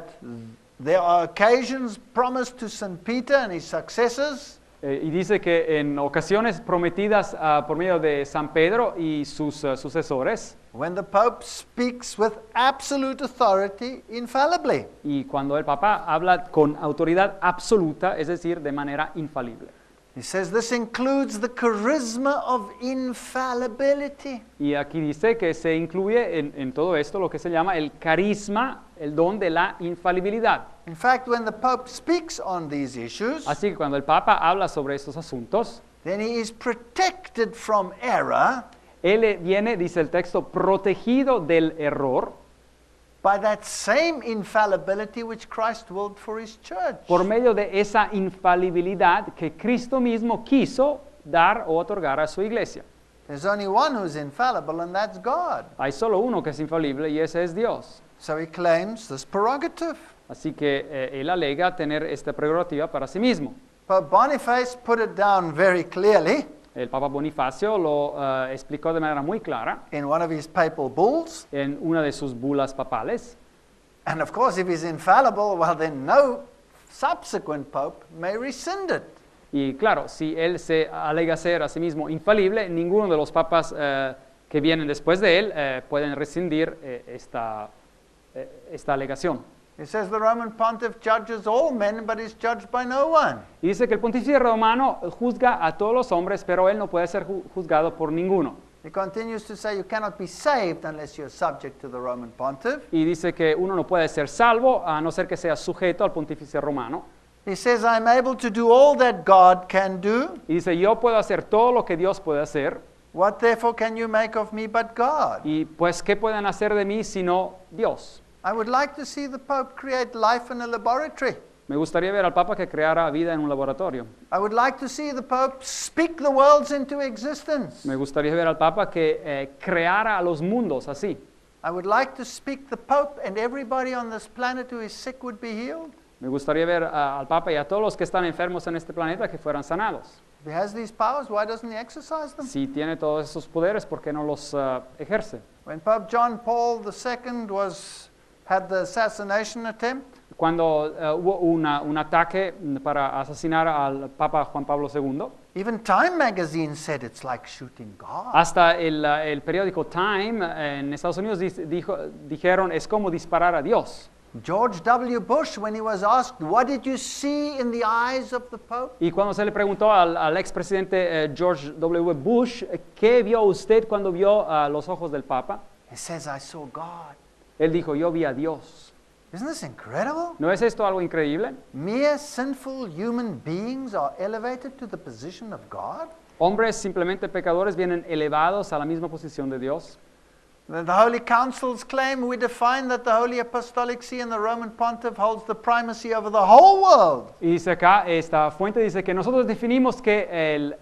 there are occasions promised to St. Peter and his successors Y dice que en ocasiones prometidas por medio de San Pedro y sus sucesores, when the Pope speaks with absolute authority infallibly. y cuando el Papa habla con autoridad absoluta, es decir, de manera infalible. He says this includes the charisma of infallibility. Y aquí dice que se incluye en todo esto lo que se llama el carisma, el don de la infalibilidad. In fact, when the Pope speaks on these issues, Así que cuando el Papa habla sobre estos asuntos, then he is protected from error él viene, dice el texto, protegido del error by that same infallibility which Christ willed for his church. por medio de esa infalibilidad que Cristo mismo quiso dar o otorgar a su iglesia. There's only one who's infallible, and that's God. Hay solo uno que es infalible y ese es Dios. So he claims this prerogative. Así que él alega tener esta prerrogativa para sí mismo. Pope Boniface put it down very clearly El Papa Bonifacio lo explicó de manera muy clara in one of his papal bulls. en una de sus bulas papales. And of course, if he's infallible, well, then no subsequent pope may rescind it. Y claro, si él se alega ser a sí mismo infalible, ninguno de los papas que vienen después de él pueden rescindir esta alegación. He says the Roman pontiff judges all men, but is judged by no one. Y dice que el pontífice romano juzga a todos los hombres, pero él no puede ser juzgado por ninguno. He continues to say you cannot be saved unless you're subject to the Roman pontiff. Y dice que uno no puede ser salvo a no ser que sea sujeto al pontífice romano. He says I'm able to do all that God can do. Y dice, yo puedo hacer todo lo que Dios puede hacer. What therefore can you make of me but God? Y pues, ¿qué pueden hacer de mí sino Dios? I would like to see the Pope create life in a laboratory. Me gustaría ver al Papa que creara vida en un laboratorio. I would like to see the Pope speak the worlds into existence. Me gustaría ver al Papa que creara a los mundos así. I would like to speak the Pope and everybody on this planet who is sick would be healed. Me gustaría ver al Papa y a todos los que están enfermos en este planeta que fueran sanados. If he has these powers, why doesn't he exercise them? Si tiene todos esos poderes, ¿por qué no los ejerce? When Pope John Paul II had the assassination attempt, Cuando hubo un ataque para asesinar al Papa Juan Pablo II, Even Time magazine said it's like shooting God. Hasta el periódico Time en Estados Unidos dijeron es como disparar a Dios. George W. Bush, when he was asked, what did you see in the eyes of the Pope? Y cuando se le preguntó al expresidente George W. Bush, ¿qué vio usted cuando vio los ojos del Papa? He says, I saw God. Él dijo, yo vi a Dios. Isn't this incredible? ¿No es esto algo increíble? Mere sinful human beings are elevated to the position of God? Hombres simplemente pecadores vienen elevados a la misma posición de Dios. The Holy Councils claim we define that the Holy Apostolic See and the Roman Pontiff holds the primacy over the whole world. Y dice acá, esta fuente dice que nosotros definimos que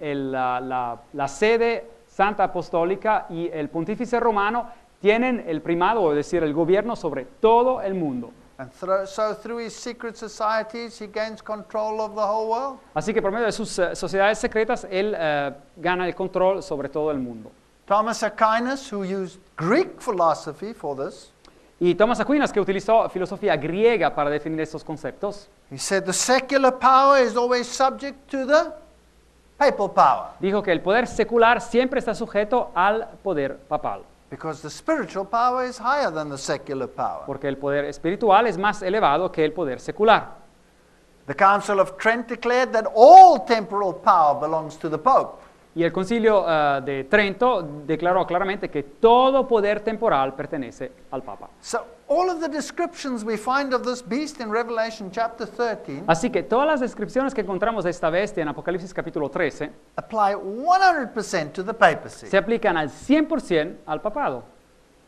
la sede santa apostólica y el pontífice romano tienen el primado, es decir, el gobierno sobre todo el mundo. And so through his secret societies he gains control of the whole world. Así que por medio de sus sociedades secretas, él gana el control sobre todo el mundo. Thomas Aquinas, who used Greek philosophy for this, Y Thomas Aquinas, que utilizó filosofía griega para definir estos conceptos, he said the secular power is always subject to the papal power, dijo que el poder secular siempre está sujeto al poder papal, because the spiritual power is higher than the secular power. porque el poder espiritual es más elevado que el poder secular. The Council of Trent declared that all temporal power belongs to the Pope. Y el concilio de Trento declaró claramente que todo poder temporal pertenece al Papa. So all of the descriptions we find of this beast in Revelation chapter 13 Así que todas las descripciones que encontramos de esta bestia en Apocalipsis capítulo 13 apply 100% to the papacy. se aplican al 100% al papado.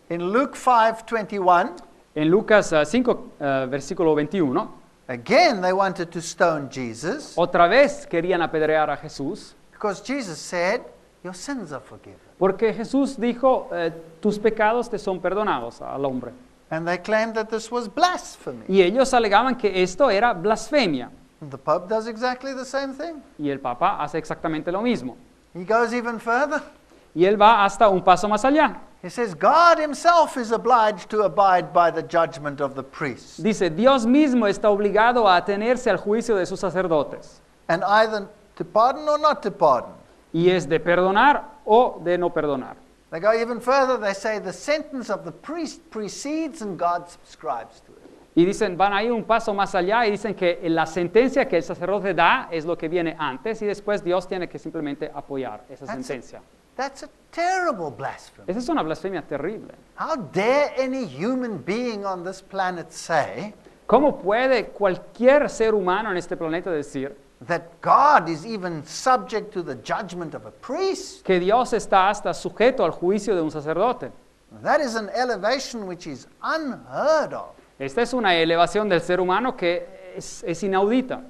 In Luke 5:21, En Lucas 5, versículo 21, again they wanted to stone Jesus otra vez querían apedrear a Jesús, because Jesus said, your sins are forgiven. porque Jesús dijo, tus pecados te son perdonados al hombre. And they claimed that this was blasphemy. Y ellos alegaban que esto era blasfemia. And the Pope does exactly the same thing. Y el Papa hace exactamente lo mismo. He goes even further. Y él va hasta un paso más allá. He says, God himself is obliged to abide by the judgment of the priests, Dice, Dios mismo está obligado a atenerse al juicio de sus sacerdotes. and either to pardon or not to pardon. Y es de perdonar o de no perdonar. They go even further. They say the sentence of the priest precedes and God subscribes to it. Y dicen, van a ir un paso más allá y dicen que la sentencia que el sacerdote da es lo que viene antes y después Dios tiene que simplemente apoyar esa sentencia. That's a terrible blasphemy. Esa es una blasfemia terrible. How dare any human being on this planet say ¿Cómo puede cualquier ser humano en este planeta decir that God is even subject to the judgment of a priest? que Dios está hasta sujeto al juicio de un sacerdote? That is an elevation which is unheard of. Esta es una elevación del ser humano que es inaudita.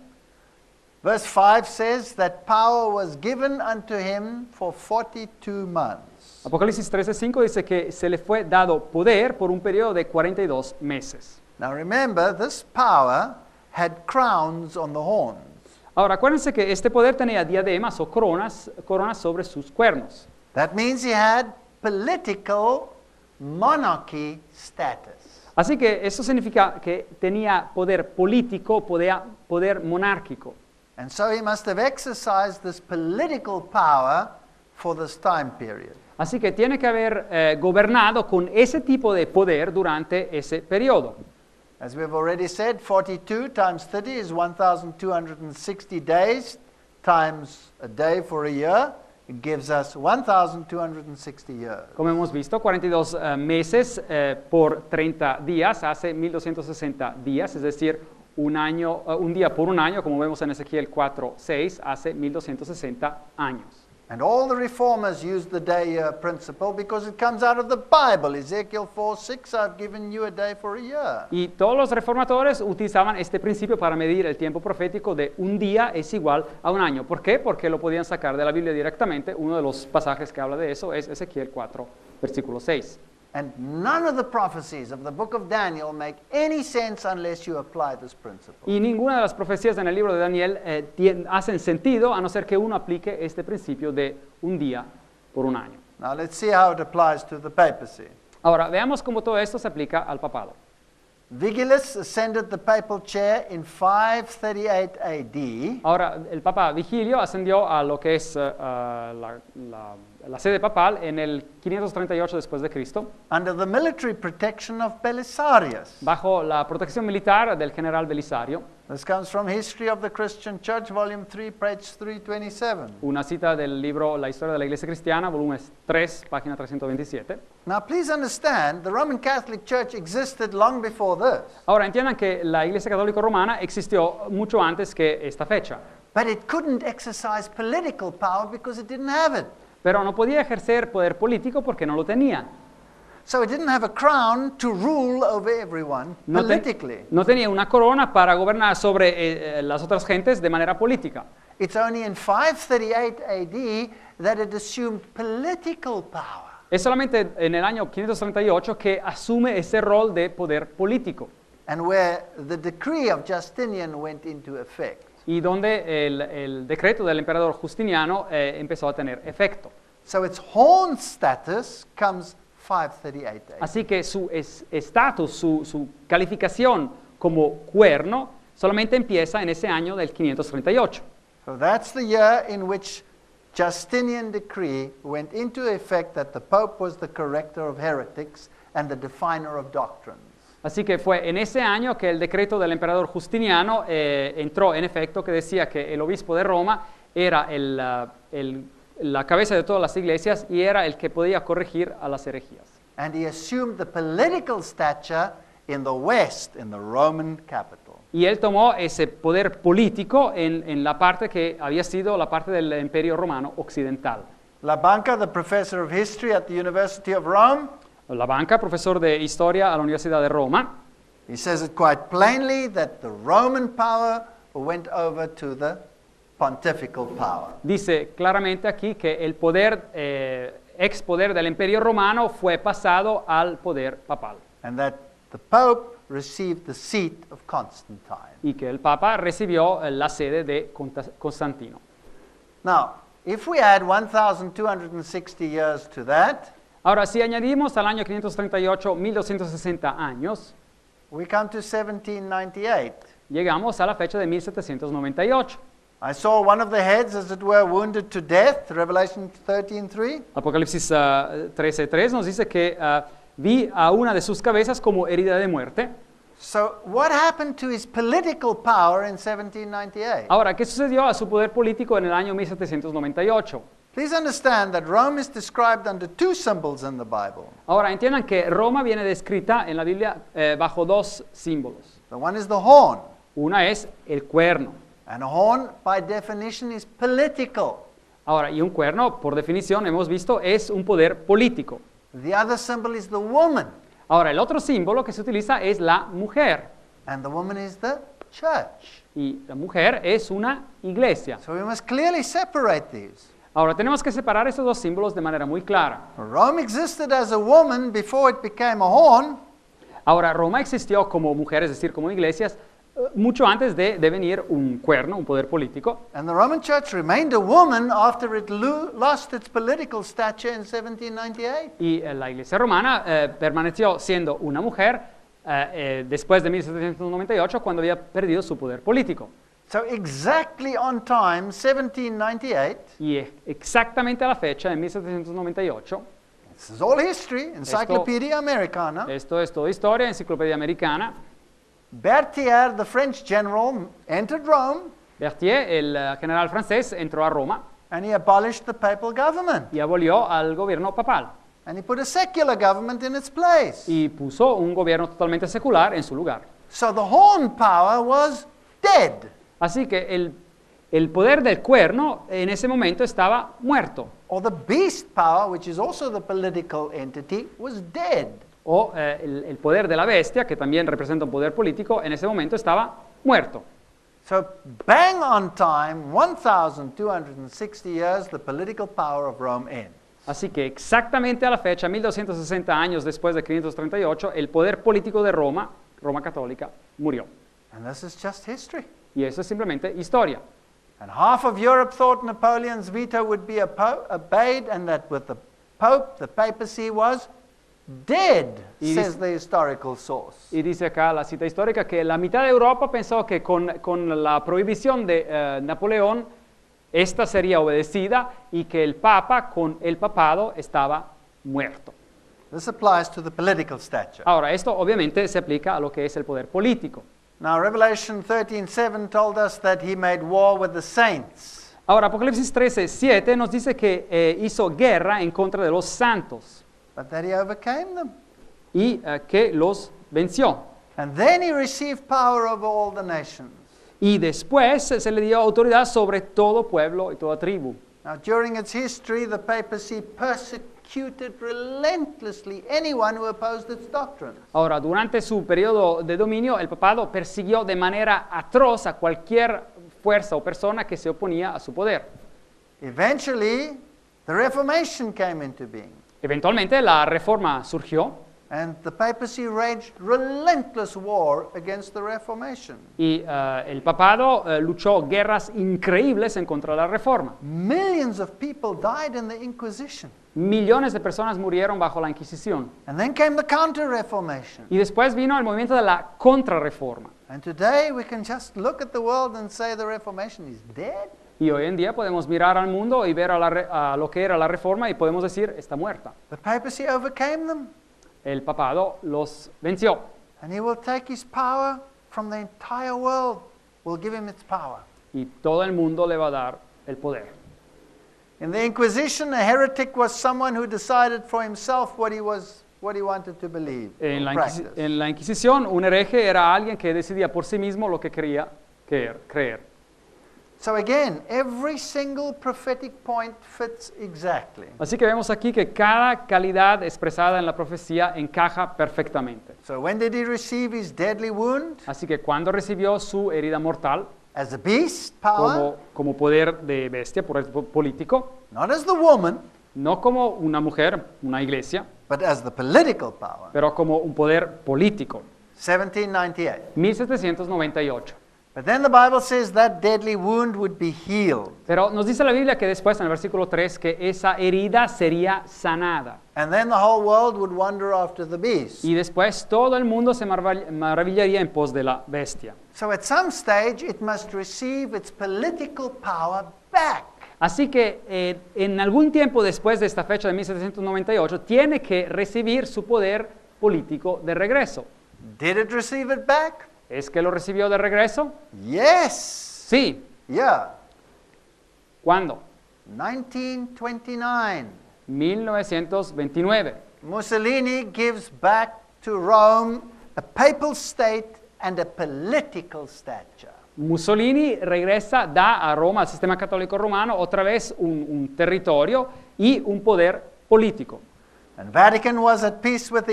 Verse 5 says that power was given unto him for 42 months. Apocalipsis 13:5 dice que se le fue dado poder por un periodo de 42 meses. Now remember, this power had crowns on the horns. Ahora, acuérdense que este poder tenía diademas o coronas sobre sus cuernos. That means he had political monarchy status. Así que eso significa que tenía poder político, poder monárquico. And so he must have exercised this political power for this time period. Así que tiene que haber gobernado con ese tipo de poder durante ese periodo. As we've already said, 42 times 30 is 1,260 days times a day for a year. It gives us 1,260 years. Como hemos visto, 42 meses por 30 días hace 1,260 días, es decir, un día por un año, como vemos en Ezequiel 4:6, hace 1,260 años. And all the reformers use the day-year principle because it comes out of the Bible. Ezekiel 4:6, I've given you a day for a year. Y todos los reformadores utilizaban este principio para medir el tiempo profético de un día es igual a un año. ¿Por qué? Porque lo podían sacar de la Biblia directamente. Uno de los pasajes que habla de eso es Ezequiel 4, versículo 6. And none of the prophecies of the book of Daniel make any sense unless you apply this principle. Y ninguna de las profecías en el libro de Daniel hacen sentido a no ser que uno aplique este principio de un día por un año. Now let's see how it applies to the papacy. Ahora, veamos cómo todo esto se aplica al papado. Vigilus ascended the papal chair in 538 AD. Ahora, el Papa Vigilio ascendió a lo que es la sede papal en el 538 después de Cristo, under the military protection of Belisarius. bajo la protección militar del general Belisario. This comes from History of the Christian Church, volume 3, page 327. Una cita del libro La historia de la Iglesia Cristiana, volumen 3, página 327. Now, please understand, the Roman Catholic Church existed long before this, Ahora, entiendan que la Iglesia Católica Romana existió mucho antes que esta fecha, but it couldn't exercise political power because it didn't have it. pero no podía ejercer poder político porque no lo tenía. So it didn't have a crown to rule over everyone politically. No tenía una corona para gobernar sobre las otras gentes de manera política. It's only in 538 AD that it assumed political power. Es solamente en el año 538 que asume ese rol de poder político And where the decree of Justinian went into effect. y donde el decreto del emperador Justiniano empezó a tener efecto. So its horn status comes 538 AD. Así que su estatus, su calificación como cuerno solamente empieza en ese año del 538. So that's the year in which Justinian decree went into effect that the Pope was the corrector of heretics and the definer of doctrines. Así que fue en ese año que el decreto del emperador Justiniano entró en efecto, que decía que el obispo de Roma era la cabeza de todas las iglesias y era el que podía corregir a las herejías. And he assumed the political stature in the West, in the Roman capital. Y él tomó ese poder político en la parte que había sido la parte del Imperio Romano Occidental. La Banca, the professor of history at the University of Rome, La Banca, profesor de historia a la Universidad de Roma, he says it quite plainly that the Roman power went over to the pontifical power. dice claramente aquí que el poder, ex poder del Imperio Romano fue pasado al poder papal And that the Pope received the seat of Constantine. y que el Papa recibió la sede de Constantino. Now, if we add 1,260 years to that, Ahora, si añadimos al año 538 1260 años, we come to 1798. llegamos a la fecha de 1798. I saw one of the heads, as it were, wounded to death, Revelation 13:3. Apocalipsis 13:3 nos dice que vi a una de sus cabezas como herida de muerte. So, what happened to his political power in 1798? Ahora, ¿qué sucedió a su poder político en el año 1798? Please understand that Rome is described under two symbols in the Bible. Ahora, entiendan que Roma viene descrita en la Biblia bajo dos símbolos. The one is the horn, Una es el cuerno. and a horn, by definition, is political. Ahora, y un cuerno, por definición, hemos visto, es un poder político. The other symbol is the woman, Ahora, el otro símbolo que se utiliza es la mujer. and the woman is the church. Y la mujer es una iglesia. So we must clearly separate these. Ahora, tenemos que separar estos dos símbolos de manera muy clara. Rome existed as a woman before it became a horn, Ahora, Roma existió como mujer, es decir, como iglesias, mucho antes de devenir un cuerno, un poder político. and the Roman Church remained a woman after it lost its political stature in 1798. Y la iglesia romana permaneció siendo una mujer después de 1798, cuando había perdido su poder político. So exactly on time, 1798, Y exactamente a la fecha, en 1798, this is all history, Encyclopedia Americana, esto es toda historia, enciclopedia americana, Berthier, the French general, entered Rome, Berthier, el general francés, entró a Roma and he abolished the papal government, y abolió al gobierno papal and he put a secular government in its place. y puso un gobierno totalmente secular en su lugar. So the horn power was dead. Así que el poder del cuerno en ese momento estaba muerto. Or the beast power, which is also the political entity, was dead. O el poder de la bestia, que también representa un poder político, en ese momento estaba muerto. So bang on time, 1,260 years, the political power of Rome ends. Así que exactamente a la fecha, 1260 años después de 538, el poder político de Roma, Roma católica, murió. And this is just history. Y eso es simplemente historia. And half of Europe thought Napoleon's veto would be obeyed, and that with the Pope, the papacy was dead, Y says dice- the historical source. Y dice acá la cita histórica que la mitad de Europa pensó que con la prohibición de Napoleón, esta sería obedecida y que el Papa con el papado estaba muerto. This applies to the political stature. Ahora, esto obviamente se aplica a lo que es el poder político. Now, Revelation 13:7 told us that he made war with the saints. Ahora, Apocalipsis 13:7 nos dice que hizo guerra en contra de los santos But that he overcame them. y que los venció. And then he received power over all the nations. Y después se le dio autoridad sobre todo pueblo y toda tribu. Now, during its history, the papacy persecuted relentlessly anyone who opposed its doctrines. Ahora, durante su periodo de dominio, el papado persiguió de manera atroz a cualquier fuerza o persona que se oponía a su poder. Eventually, the Reformation came into being, Eventualmente, la reforma surgió and the papacy waged relentless war against the Reformation. y el papado luchó guerras increíbles en contra de la reforma. Millions of people died in the Inquisition. Millones de personas murieron bajo la Inquisición. And then came the Counter-Reformation. Y después vino el movimiento de la contrarreforma. And today we can just look at the world and say the Reformation is dead. Y hoy en día podemos mirar al mundo y ver a lo que era la reforma y podemos decir, está muerta. The papacy overcame them, El papado los venció. and he will take his power from the entire world. Will give him its power. Y todo el mundo le va a dar el poder. In the Inquisition, a heretic was someone who decided for himself what he wanted to believe En or la, practice. en la Inquisición, un hereje era alguien que decidía por sí mismo lo que quería creer. So again, every single prophetic point fits exactly. Así que vemos aquí que cada calidad expresada en la profecía encaja perfectamente. So when did he receive his deadly wound? Así que cuando recibió su herida mortal As a beast power, como poder de bestia, poder político, not as the woman, no como una mujer, una iglesia, but as the political power. pero como un poder político. 1798. 1798. But then the Bible says that deadly wound would be healed. Pero nos dice la Biblia que después, en el versículo 3, que esa herida sería sanada. And then the whole world would wander after the beast. Y después todo el mundo se maravillaría en pos de la bestia. So at some stage it must receive its political power back. Así que en algún tiempo después de esta fecha de 1798, tiene que recibir su poder político de regreso. Did it receive it back? ¿Es que lo recibió de regreso? Yes. Sí. Yeah. ¿Cuándo? 1929. 1929. Mussolini gives back to Rome a papal state and a political stature. Mussolini regresa, da a Roma, al sistema católico romano, otra vez un territorio y un poder político. And Vatican was at peace with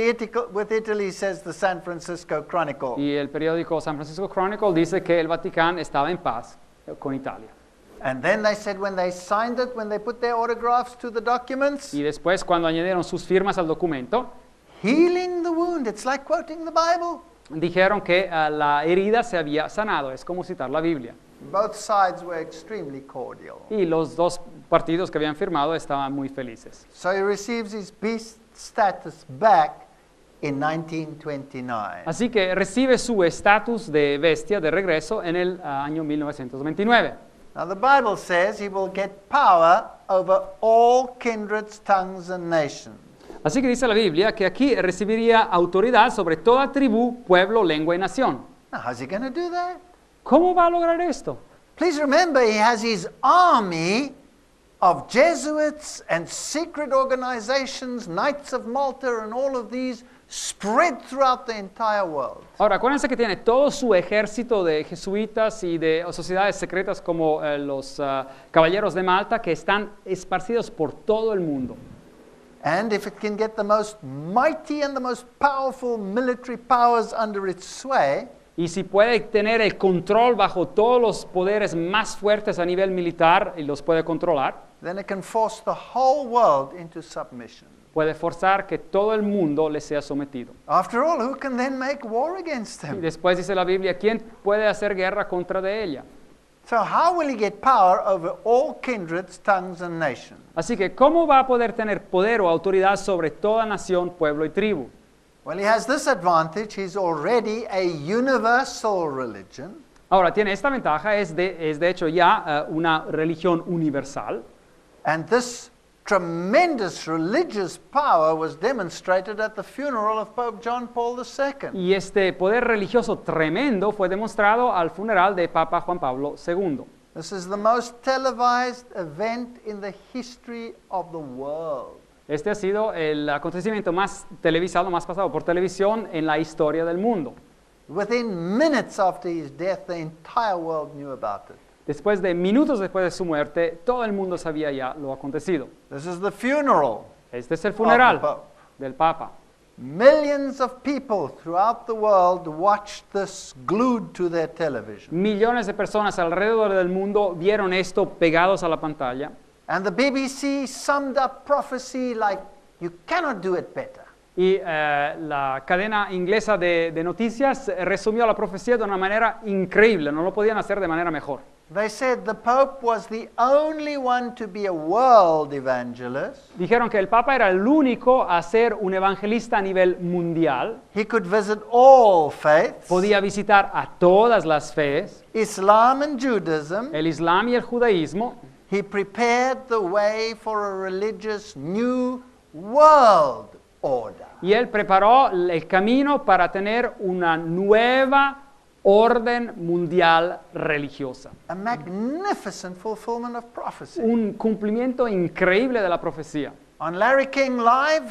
Italy, says the San Francisco Chronicle. Y el periódico San Francisco Chronicle dice que el Vaticano estaba en paz con Italia. And then they said when they signed it, when they put their autographs to the documents, Y después, cuando añadieron sus firmas al documento, healing the wound. It's like quoting the Bible. dijeron que la herida se había sanado. Es como citar la Biblia. Both sides were extremely cordial. Y los dos partidos que habían firmado estaban muy felices. So he receives his beast status back in 1929. Así que recibe su estatus de bestia de regreso en el año 1929. Now the Bible says he will get power over all kindreds, tongues, and nations. Así que dice la Biblia que aquí recibiría autoridad sobre toda tribu, pueblo, lengua y nación. Now, how's he going to do that? ¿Cómo va a lograr esto? Please remember, he has his army of Jesuits and secret organizations, Knights of Malta, and all of these spread throughout the entire world. Ahora, acuérdense que tiene todo su ejército de jesuitas y de sociedades secretas como los caballeros de Malta que están esparcidos por todo el mundo. And if it can get the most mighty and the most powerful military powers under its sway, Y si puede tener el control bajo todos los poderes más fuertes a nivel militar y los puede controlar, then it can force the whole world into submission. puede forzar que todo el mundo le sea sometido. After all, who can then make war against Y him? después dice la Biblia, ¿quién puede hacer guerra contra de ella? So how will he get power over all kindreds, tongues, and nations? Así que, ¿cómo va a poder tener poder o autoridad sobre toda nación, pueblo y tribu? Well, he has this advantage. He's already a universal religion. Ahora, tiene esta ventaja, es de hecho ya una religión universal. And this tremendous religious power was demonstrated at the funeral of Pope John Paul II. Y este poder religioso tremendo fue demostrado al funeral de Papa Juan Pablo II. This is the most televised event in the history of the world. Este ha sido el acontecimiento más televisado, más pasado por televisión en la historia del mundo. Within minutes after his death, the entire world knew about it. Minutos después de su muerte, todo el mundo sabía ya lo acontecido. This is the funeral Este es el of the funeral Pope. del Papa. Millions of people throughout the world watched this glued to their television. Millones de personas alrededor del mundo vieron esto pegados a la pantalla. And the BBC summed up prophecy like, you cannot do it better. Y la cadena inglesa de noticias resumió la profecía de una manera increíble, no lo podían hacer de manera mejor. They said the Pope was the only one to be a world evangelist. Dijeron que el Papa era el único a ser un evangelista a nivel mundial. He could visit all faiths, Podía visitar a todas las fees, Islam and Judaism. el Islam y el judaísmo. He prepared the way for a religious new world order. Y él preparó el camino para tener una nueva orden mundial religiosa. A magnificent fulfillment of prophecy. Un cumplimiento increíble de la profecía. On Larry King Live,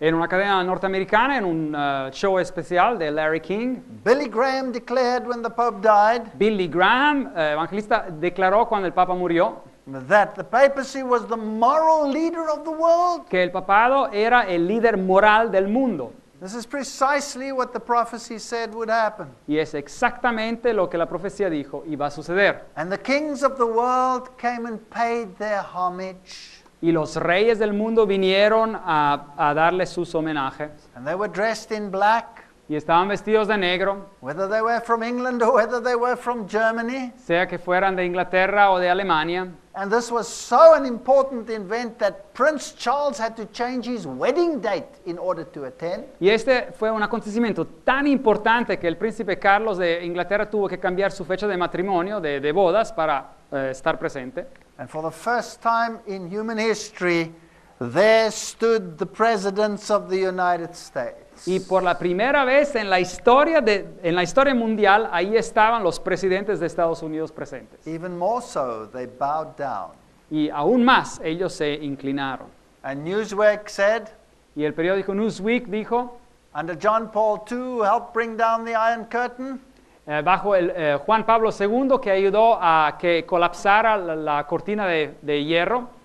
En una cadena norteamericana, en un show especial de Larry King, Billy Graham declared when the Pope died Billy Graham, evangelista, declaró cuando el Papa murió that the papacy was the moral leader of the world. que el papado era el líder moral del mundo. This is precisely what the prophecy said would happen. Y es exactamente lo que la profecía dijo iba a suceder. And the kings of the world came and paid their homage. Y los reyes del mundo vinieron a darle sus homenajes. And they were dressed in black, Y estaban vestidos de negro, whether they were from England or whether they were from Germany. sea que fueran de Inglaterra o de Alemania. And this was so an important event that Prince Charles had to change his wedding date in order to attend. Y este fue un acontecimiento tan importante que el príncipe Carlos de Inglaterra tuvo que cambiar su fecha de matrimonio, de bodas, para estar presente. And for the first time in human history, there stood the presidents of the United States. Y por la primera vez en la historia mundial, ahí estaban los presidentes de Estados Unidos presentes. Even more so, they bowed down. Y aún más, ellos se inclinaron. And Newsweek said, Y el periódico Newsweek dijo, under John Paul II, who helped bring down the Iron Curtain, bajo el Juan Pablo II, que ayudó a que colapsara la cortina de hierro,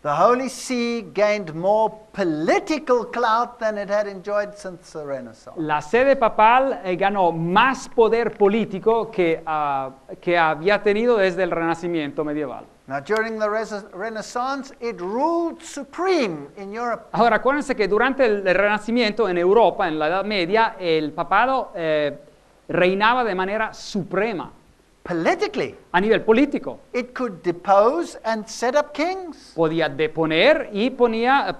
the Holy See gained more political clout than it had enjoyed since the Renaissance. la sede papal ganó más poder político que había tenido desde el Renacimiento medieval. Now, during the Renaissance, it ruled supreme in Europe. Ahora, acuérdense que durante el Renacimiento en Europa, en la Edad Media, el papado reinaba de manera suprema Politically, a nivel político. it could depose and set up kings. Podía deponer y podía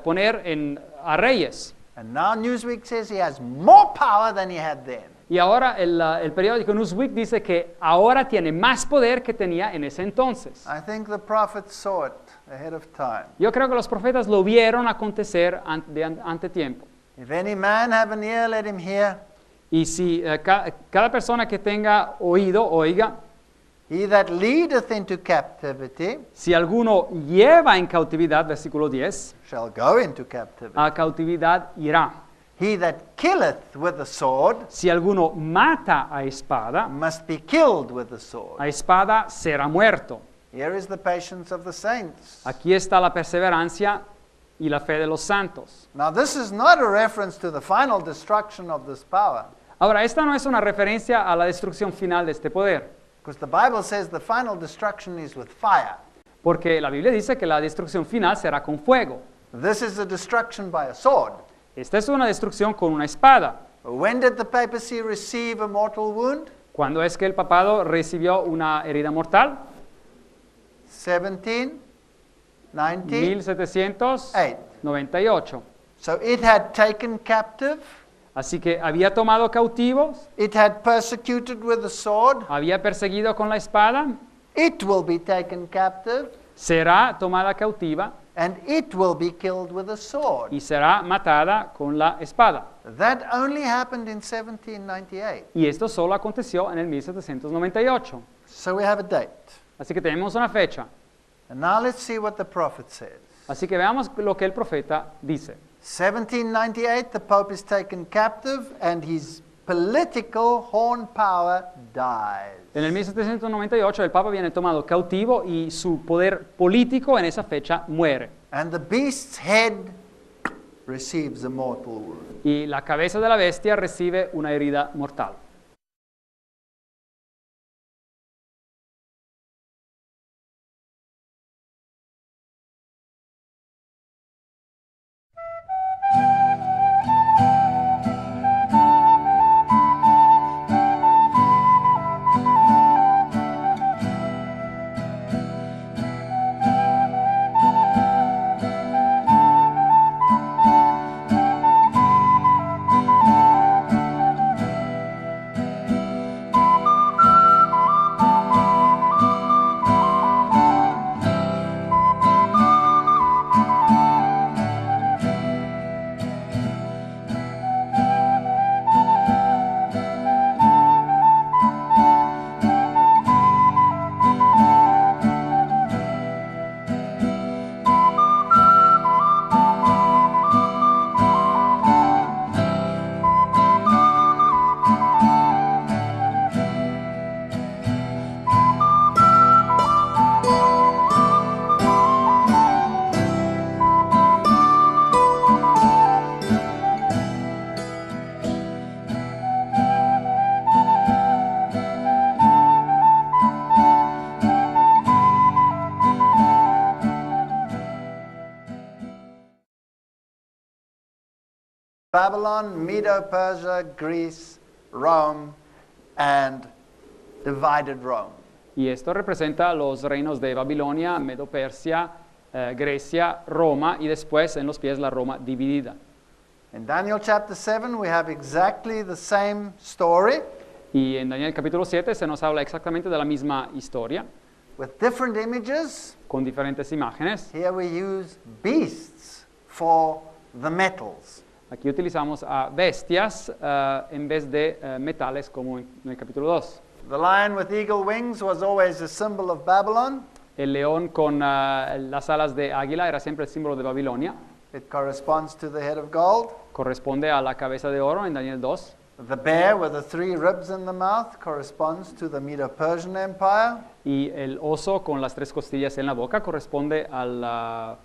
poner a reyes. And now Newsweek says he has more power than he had then. Y ahora el periódico Newsweek dice que ahora tiene más poder que tenía en ese entonces. I think the prophets saw it ahead of time. Yo creo que los profetas lo vieron acontecer ante tiempo. If any man have an ear, let him hear. Y si cada persona que tenga oído, oiga, He that leadeth into captivity si alguno lleva en cautividad, versículo 10, shall go into captivity. a cautividad irá. He that killeth with the sword Si alguno mata a espada must be killed with the sword. será muerto. Here is the patience of the saints. Aquí está la perseverancia y la fe de los santos. Now, this is not a reference to the final destruction of this power, Ahora, esta no es una referencia a la destrucción final de este poder, because the Bible says the final destruction is with fire. porque la Biblia dice que la destrucción final será con fuego. This is a destruction by a sword. Esta es una destrucción con una espada. When did the papacy receive a mortal wound? ¿Cuándo es que el papado recibió una herida mortal? 1798. So it had taken captive, Así que había tomado cautivos, it had persecuted with the sword, había perseguido con la espada, it will be taken captive, será tomada cautiva and it will be killed with a sword. y será matada con la espada. That only happened in 1798. Y esto solo aconteció en el 1798. So we have a date. Así que tenemos una fecha. And now let's see what the prophet says. Así que veamos lo que el profeta dice. 1798, the Pope is taken captive and his political horn power dies. En el 1798 el Papa viene tomado cautivo y su poder político en esa fecha muere. And the beast's head receives a mortal wound. Y la cabeza de la bestia recibe una herida mortal. Babylon, Medo-Persia, Greece, Rome, and divided Rome. Y esto representa los reinos de Babilonia, Medo-Persia, Grecia, Roma y después en los pies la Roma dividida. In Daniel chapter 7, we have exactly the same story Y en Daniel capítulo 7 se nos habla exactamente de la misma historia, with different images. con diferentes imágenes. Here we use beasts for the metals. Aquí utilizamos a bestias en vez de metales como en el capítulo 2. The lion with eagle wings was always a symbol of Babylon. El león con las alas de águila era siempre el símbolo de Babilonia. It corresponds to the head of gold. Corresponde a la cabeza de oro en Daniel 2. The bear with the 3 ribs in the mouth corresponds to the Medo-Persian Empire. Y el oso con las 3 costillas en la boca corresponde a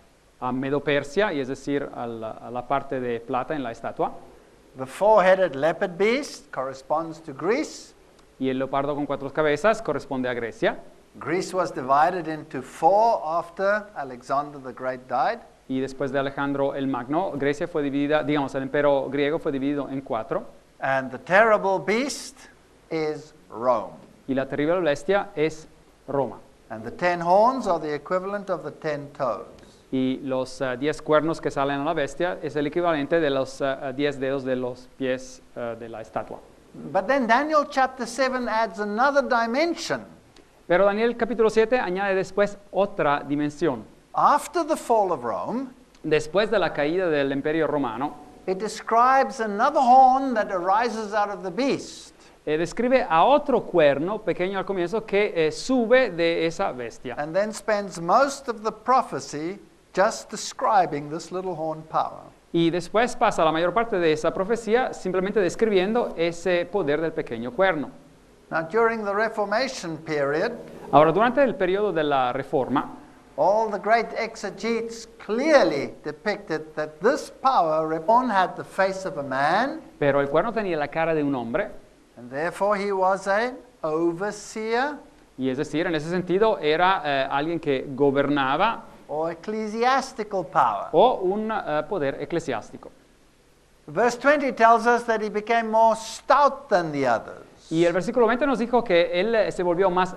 Medo-Persia, y es decir, a la parte de plata en la estatua. The 4-headed leopard beast corresponds to Greece. Y el leopardo con 4 cabezas corresponde a Grecia. Greece was divided into 4 after Alexander the Great died. Y después de Alejandro el Magno, Grecia fue dividida, digamos, el imperio griego fue dividido en 4. And the terrible beast is Rome. Y la terrible bestia es Roma. And the 10 horns are the equivalent of the 10 toes. Y los 10 cuernos que salen a la bestia es el equivalente de los 10 dedos de los pies de la estatua. But then Daniel chapter 7 adds another dimension. Pero Daniel capítulo 7 añade después otra dimensión. After the fall of Rome, Después de la caída del imperio romano, it describes another horn that arises out of the beast. describe a otro cuerno, pequeño al comienzo, que sube de esa bestia. And then spends most of the prophecy just describing this little horn power. Y después pasa la mayor parte de esa profecía simplemente describiendo ese poder del pequeño cuerno. Now, during the Reformation period, Ahora, durante el periodo de la Reforma, all the great exegetes clearly depicted that this power reborn had the face of a man, pero el cuerno tenía la cara de un hombre, and therefore he was an overseer y es decir, en ese sentido era alguien que gobernaba or ecclesiastical power. o un poder eclesiástico. Verse 20 tells us that he became more stout than the others. Y el versículo 20 nos dijo que él se volvió más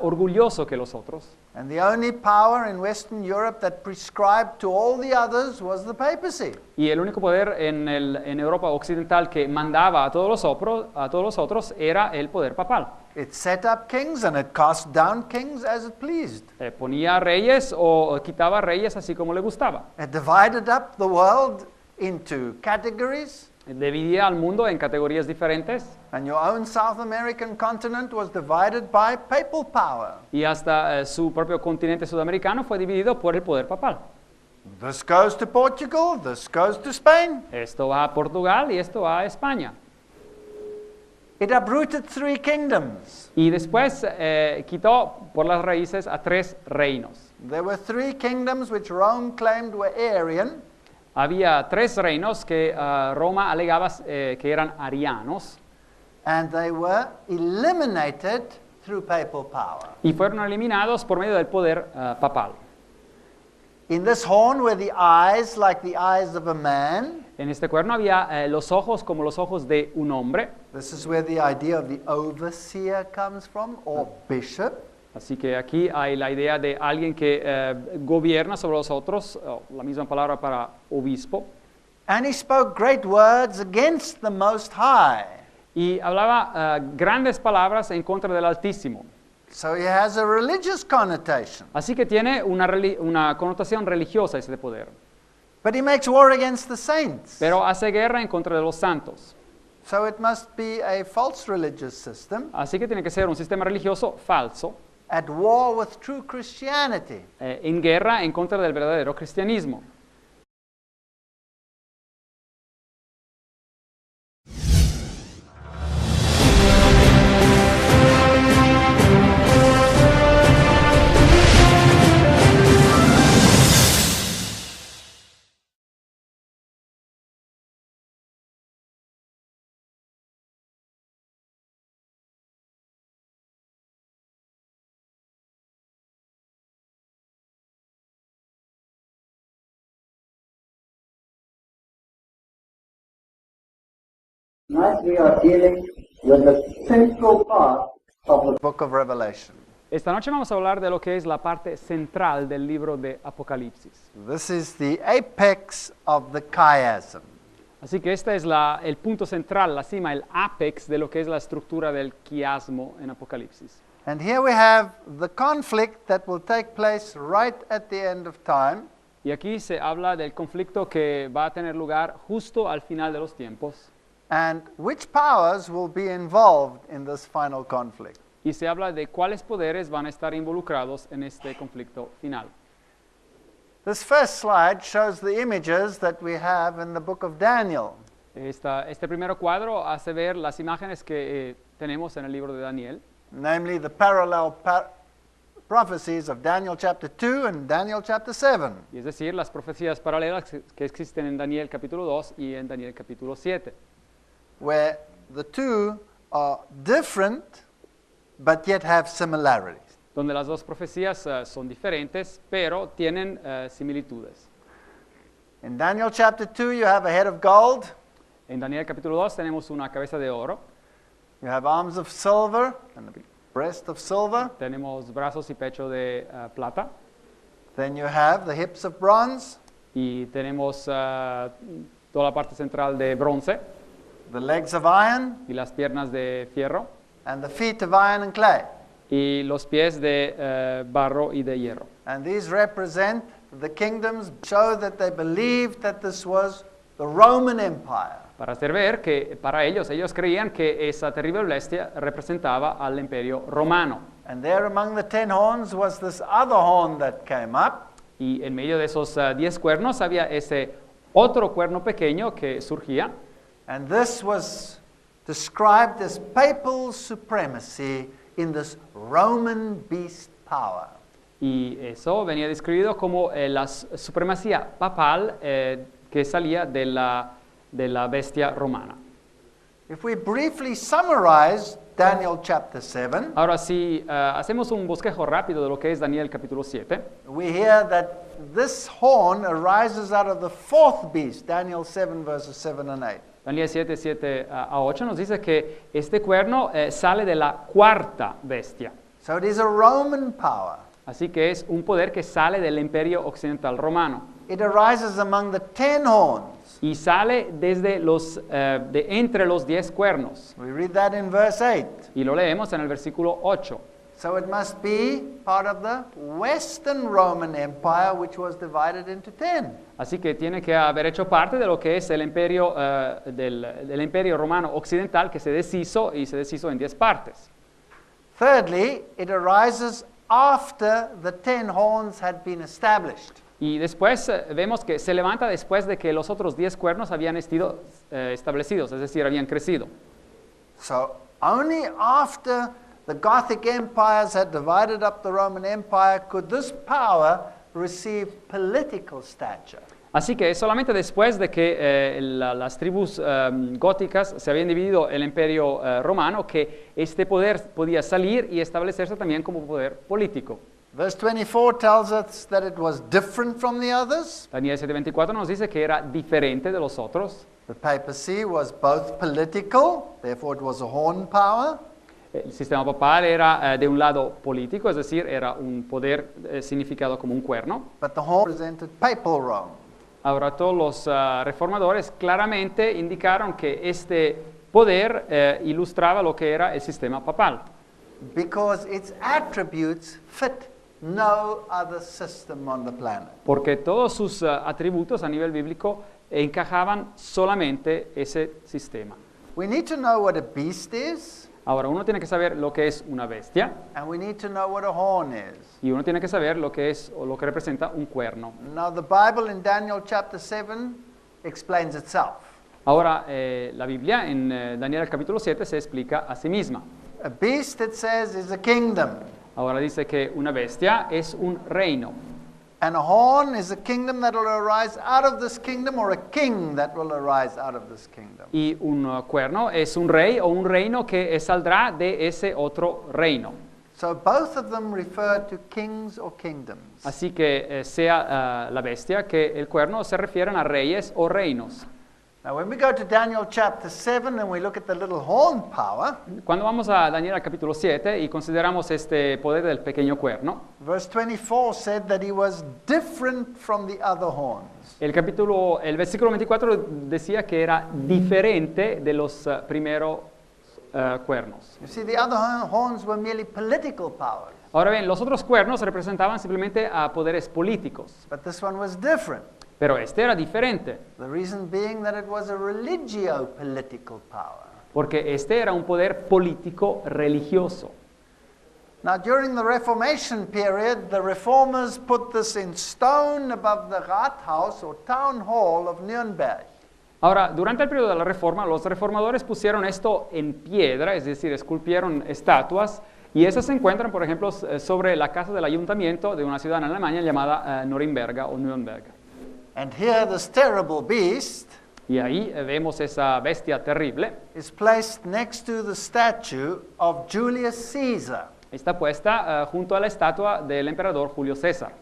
orgulloso que los otros. And the only power in Western Europe that prescribed to all the others was the papacy. Y el único poder en Europa occidental que mandaba a todos los otros era el poder papal. It set up kings and it cast down kings as it pleased. Ponía reyes o quitaba reyes así como le gustaba. It divided up the world into categories. Dividía al mundo en categorías diferentes. And your own South American continent was divided by papal power. Y hasta su propio continente sudamericano fue dividido por el poder papal. This goes to Portugal, this goes to Spain. Esto va a Portugal y esto va a España. It uprooted 3 kingdoms. Y después quitó por las raíces a 3 reinos. There were 3 kingdoms which Rome claimed were Arian. Había 3 reinos que Roma alegaba que eran arianos. And they were eliminated through papal power. Y fueron eliminados por medio del poder papal. In this horn were the eyes like the eyes of a man. En este cuerno había los ojos como los ojos de un hombre. This is where the idea of the overseer comes from, or bishop. Así que aquí hay la idea de alguien que gobierna sobre los otros, la misma palabra para obispo. And he spoke great words against the Most High. Y hablaba grandes palabras en contra del Altísimo. So he has a religious connotation. Así que tiene una connotación religiosa ese poder. But he makes war against the saints. Pero hace guerra en contra de los santos. So it must be a false religious system. Así que tiene que ser un sistema religioso falso. At war with true Christianity. En guerra en contra del verdadero cristianismo. Tonight we are dealing with the central part of the Book of Revelation. Esta noche vamos a hablar de lo que es la parte central del libro de Apocalipsis. This is the apex of the chiasm. Así que este es el punto central, la cima, el apex de lo que es la estructura del quiasmo en Apocalipsis. And here we have the conflict that will take place right at the end of time. Y aquí se habla del conflicto que va a tener lugar justo al final de los tiempos. And which powers will be involved in this final conflict. Y se habla de cuáles poderes van a estar involucrados en este conflicto final. This first slide shows the images that we have in the book of Daniel. Este primer cuadro hace ver las imágenes que tenemos en el libro de Daniel. Namely the parallel prophecies of Daniel chapter 2 and Daniel chapter 7. Y es decir, las profecías paralelas que existen en Daniel capítulo 2 y en Daniel capítulo 7. Where the two are different but yet have similarities. Donde las dos profecías son diferentes, pero tienen similitudes. In Daniel chapter 2 you have a head of gold. En Daniel capítulo 2 tenemos una cabeza de oro. You have arms of silver and a breast of silver. Tenemos brazos y pecho de plata. Then you have the hips of bronze. Y tenemos toda la parte central de bronce. The legs of iron. Y las piernas de fierro. And the feet of iron and clay. Y los pies de barro y de hierro. And these represent the kingdoms, show that they believed that this was the Roman Empire. Para hacer ver que para ellos creían que esa terrible bestia representaba al imperio romano. And there among the 10 horns was this other horn that came up. Y en medio de esos 10 cuernos había ese otro cuerno pequeño que surgía. And this was described as papal supremacy in this Roman beast power. Y eso venía descrito como la supremacía papal que salía de la bestia romana. If we briefly summarize Daniel chapter 7, Ahora, si hacemos un bosquejo rápido de lo que es Daniel capítulo 7, we hear that this horn arises out of the fourth beast, Daniel 7 verses 7 and 8. Daniel 7, 7 a 8 nos dice que este cuerno sale de la cuarta bestia. So it is a Roman power. Así que es un poder que sale del imperio occidental romano. It arises among the 10 horns. Y sale desde de entre los 10 cuernos. We read that in verse 8. Y lo leemos en el versículo 8. So it must be part of the Western Roman Empire, which was divided into 10. Así que tiene que haber hecho parte de lo que es el imperio, del imperio romano occidental que se deshizo en 10 partes. Thirdly, it arises after the 10 horns had been established. Y después vemos que se levanta después de que los otros 10 cuernos habían sido establecidos, es decir, habían crecido. So only after the Gothic empires had divided up the Roman Empire could this power receive political stature. Así que es solamente después de que las tribus góticas se habían dividido el imperio romano que este poder podía salir y establecerse también como poder político. Verse 24 tells us that it was different from the others. Daniel 7:24 nos dice que era diferente de los otros. The papacy was both political, therefore it was a horn power. El sistema papal era de un lado político, es decir, era un poder significado como un cuerno. But the horn represented papal Rome. Ahora todos los reformadores claramente indicaron que este poder ilustraba lo que era el sistema papal. Because its attributes fit no other system on the planet. Porque todos sus atributos a nivel bíblico encajaban solamente ese sistema. We need to know what a beast is, Ahora uno tiene que saber lo que es una bestia and we need to know what a horn is. y uno tiene que saber lo que es o lo que representa un cuerno. Now the Bible in Daniel chapter 7 explains itself. Ahora la Biblia en Daniel capítulo 7 se explica a sí misma. A beast, it says, is a kingdom, Ahora dice que una bestia es un reino. and a horn is a kingdom that will arise out of this kingdom, or a king that will arise out of this kingdom. Y un cuerno es un rey o un reino que saldrá de ese otro reino. So both of them refer to kings or kingdoms. Así que sea la bestia que el cuerno se refieren a reyes o reinos. Now when we go to Daniel chapter 7 and we look at the little horn power, Cuando vamos a Daniel capítulo 7 y consideramos este poder del pequeño cuerno, verse 24 said that he was different from the other horns. el versículo 24 decía que era diferente de los primeros cuernos. You see, the other horns were merely political powers, Ahora bien, los otros cuernos representaban simplemente a poderes políticos, but this one was different. pero este era diferente, The reason being that it was a religio-political power. porque este era un poder político religioso. Now, during the Reformation period, the reformers put this in stone above the Rathaus or town hall of Nuremberg. Ahora, durante el periodo de la Reforma, los reformadores pusieron esto en piedra, es decir, esculpieron estatuas, y esas se encuentran, por ejemplo, sobre la casa del ayuntamiento de una ciudad en Alemania llamada Norimberga o Nuremberg. And here, this terrible beast Y ahí vemos esa bestia terrible. is placed next to the statue of Julius Caesar. Está puesta junto a la estatua del emperador Julio César.